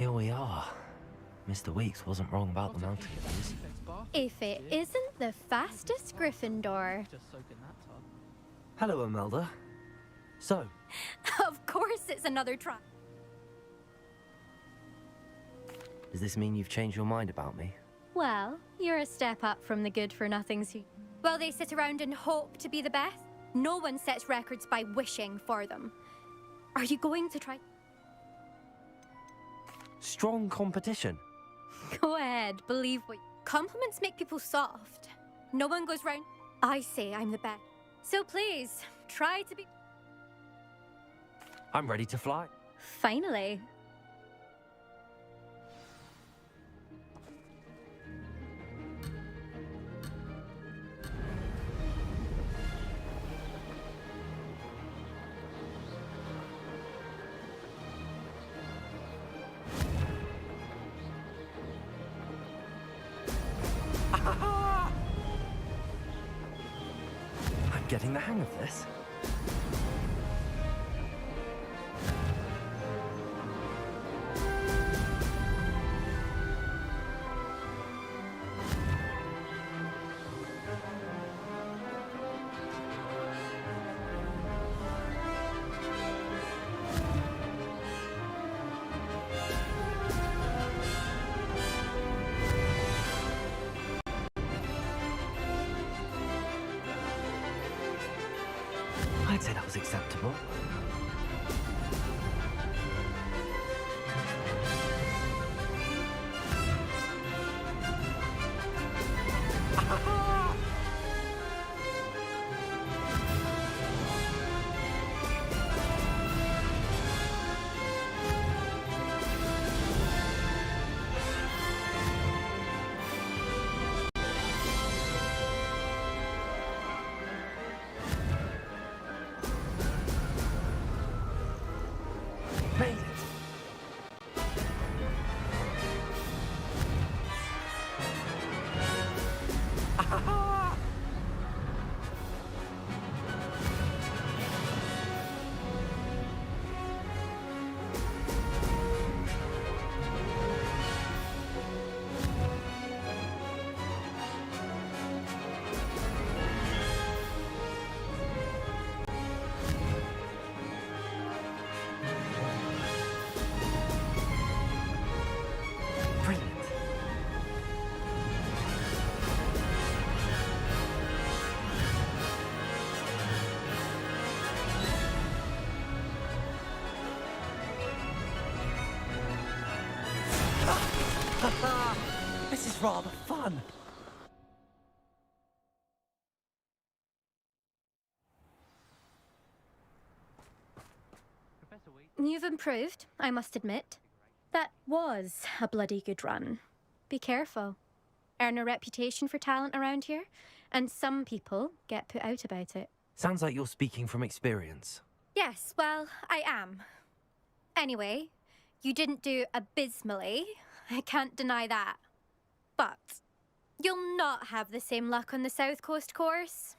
Here we are. Mr. Weeks wasn't wrong about the mountain views. If it isn't the fastest Gryffindor. Hello, Imelda. So, Of course it's another try. does this mean you've changed your mind about me? Well, you're a step up from the good-for-nothings who... Well, they sit around and hope to be the best. No one sets records by wishing for them. Are you going to try... Strong competition. Go ahead, believe what... Compliments make people soft. No one goes round... I say I'm the best. So please, try to be... I'm ready to fly. Finally. I'm getting the hang of this. I'd say that was acceptable. This is rather fun. You've improved, I must admit. That was a bloody good run. Be careful. Earn a reputation for talent around here, and some people get put out about it. Sounds like you're speaking from experience. Yes, well, I am. Anyway, you didn't do abysmally. I can't deny that. But you'll not have the same luck on the South Coast course.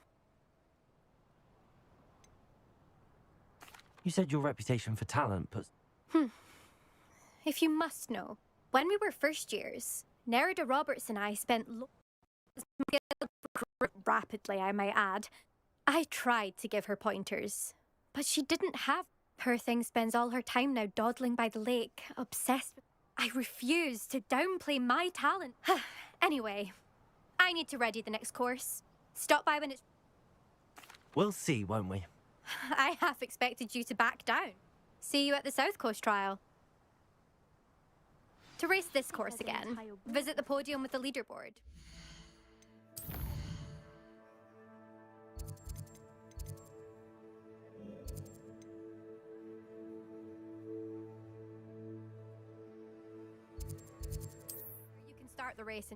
You said your reputation for talent, but... If you must know, when we were first years, Nerida Roberts and I spent rapidly, I might add. I tried to give her pointers, but she didn't have. Poor thing spends all her time now dawdling by the lake, obsessed. I refuse to downplay my talent. Anyway, I need to ready the next course. Stop by when it's... We'll see, won't we? I half expected you to back down. See you at the South Coast trial. To race this course again, visit the podium with the leaderboard. You can start the race.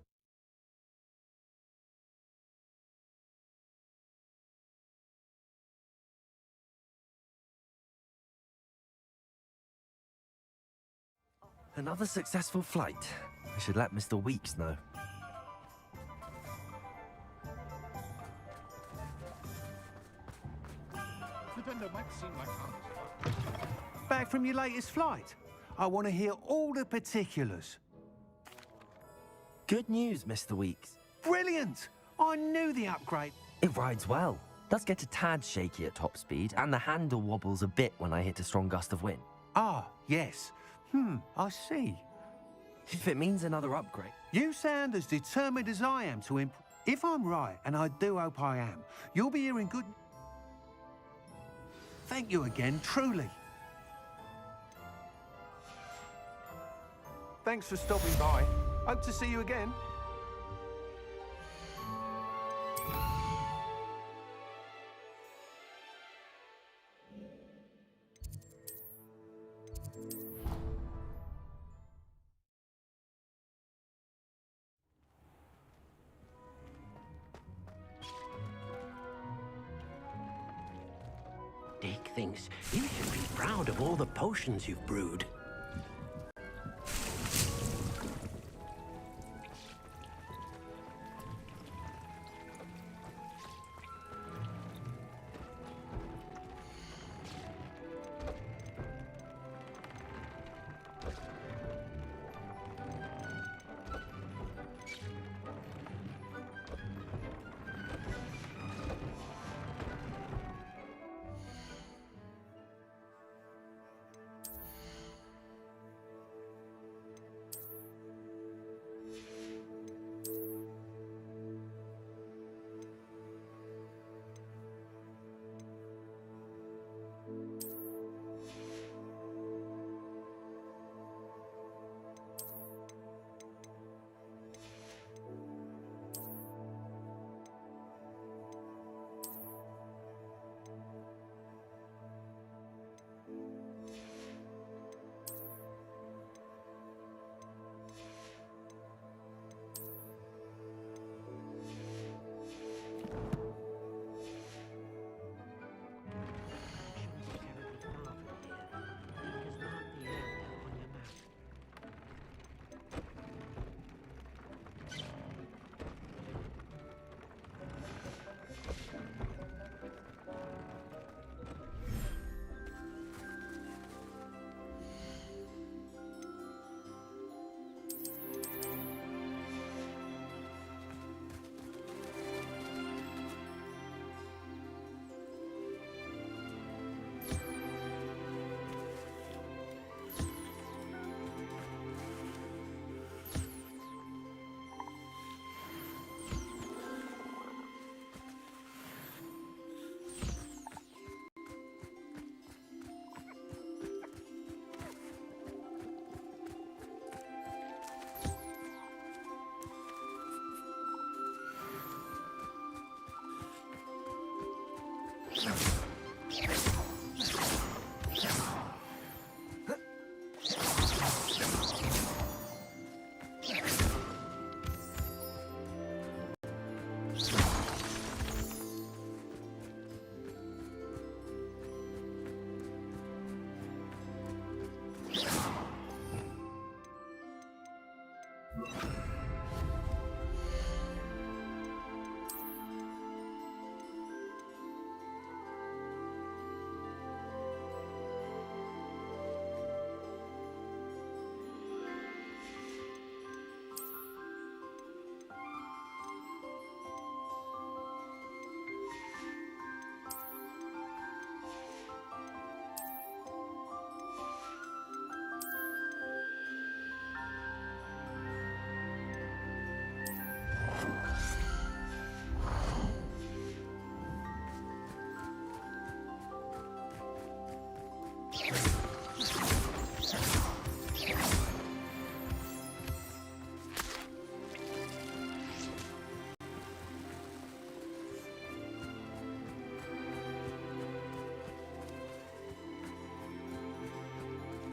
Another successful flight. I should let Mr. Weeks know. Back from your latest flight. I want to hear all the particulars. Good news, Mr. Weeks. Brilliant! I knew the upgrade. It rides well. Does get a tad shaky at top speed, and the handle wobbles a bit when I hit a strong gust of wind. Ah, yes. I see. If it means another upgrade. You sound as determined as I am to improve. If I'm right, and I do hope I am, you'll be hearing good... Thank you again, truly. Thanks for stopping by. Hope to see you again. Dick thinks you should be proud of all the potions you've brewed.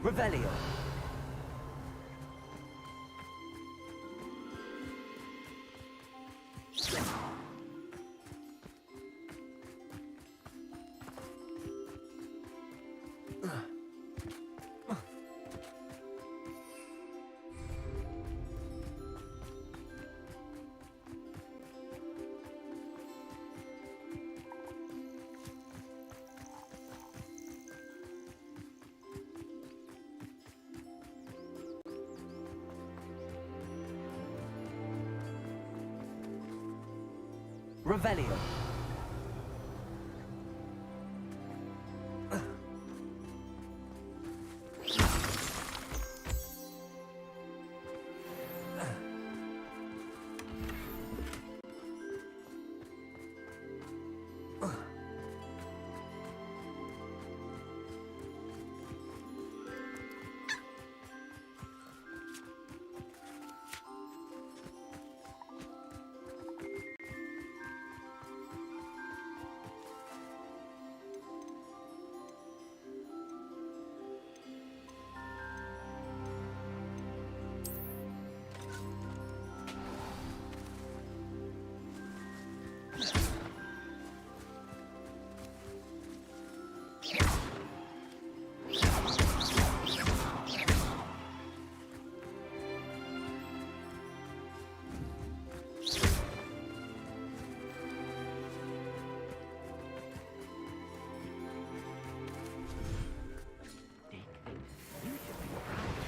Revelio. Revelio.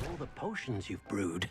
All the potions you've brewed.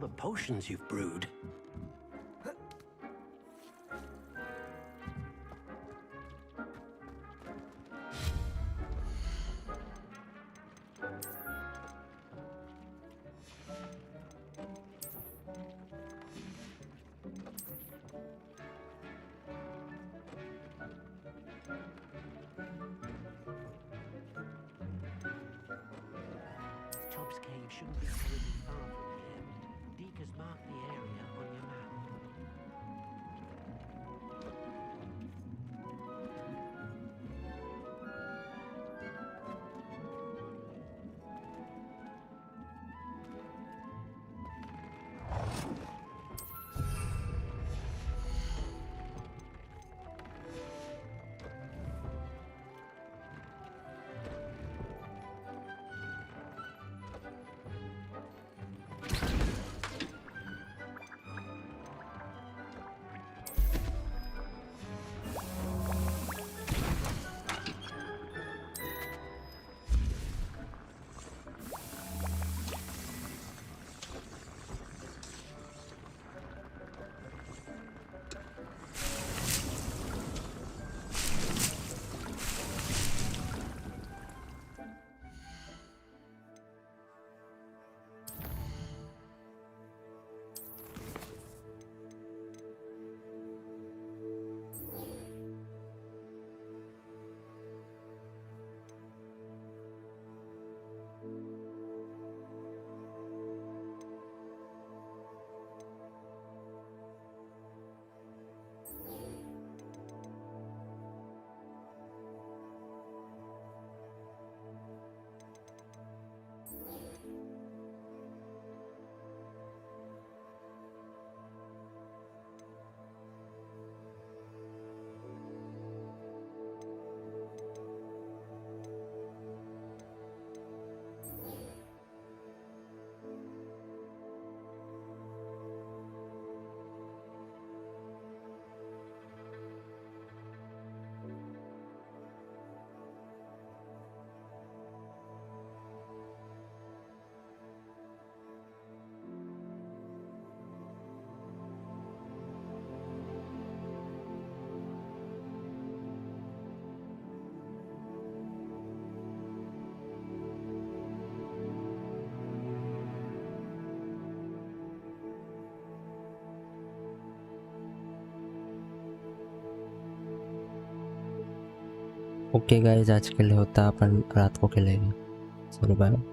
the potions you've brewed. Tubbs Cave shouldn't be terribly far from here. Deke has marked the area on your map. Okay guys, आज के लिए होता, अपन रात को खेलेंगे। चलो bye.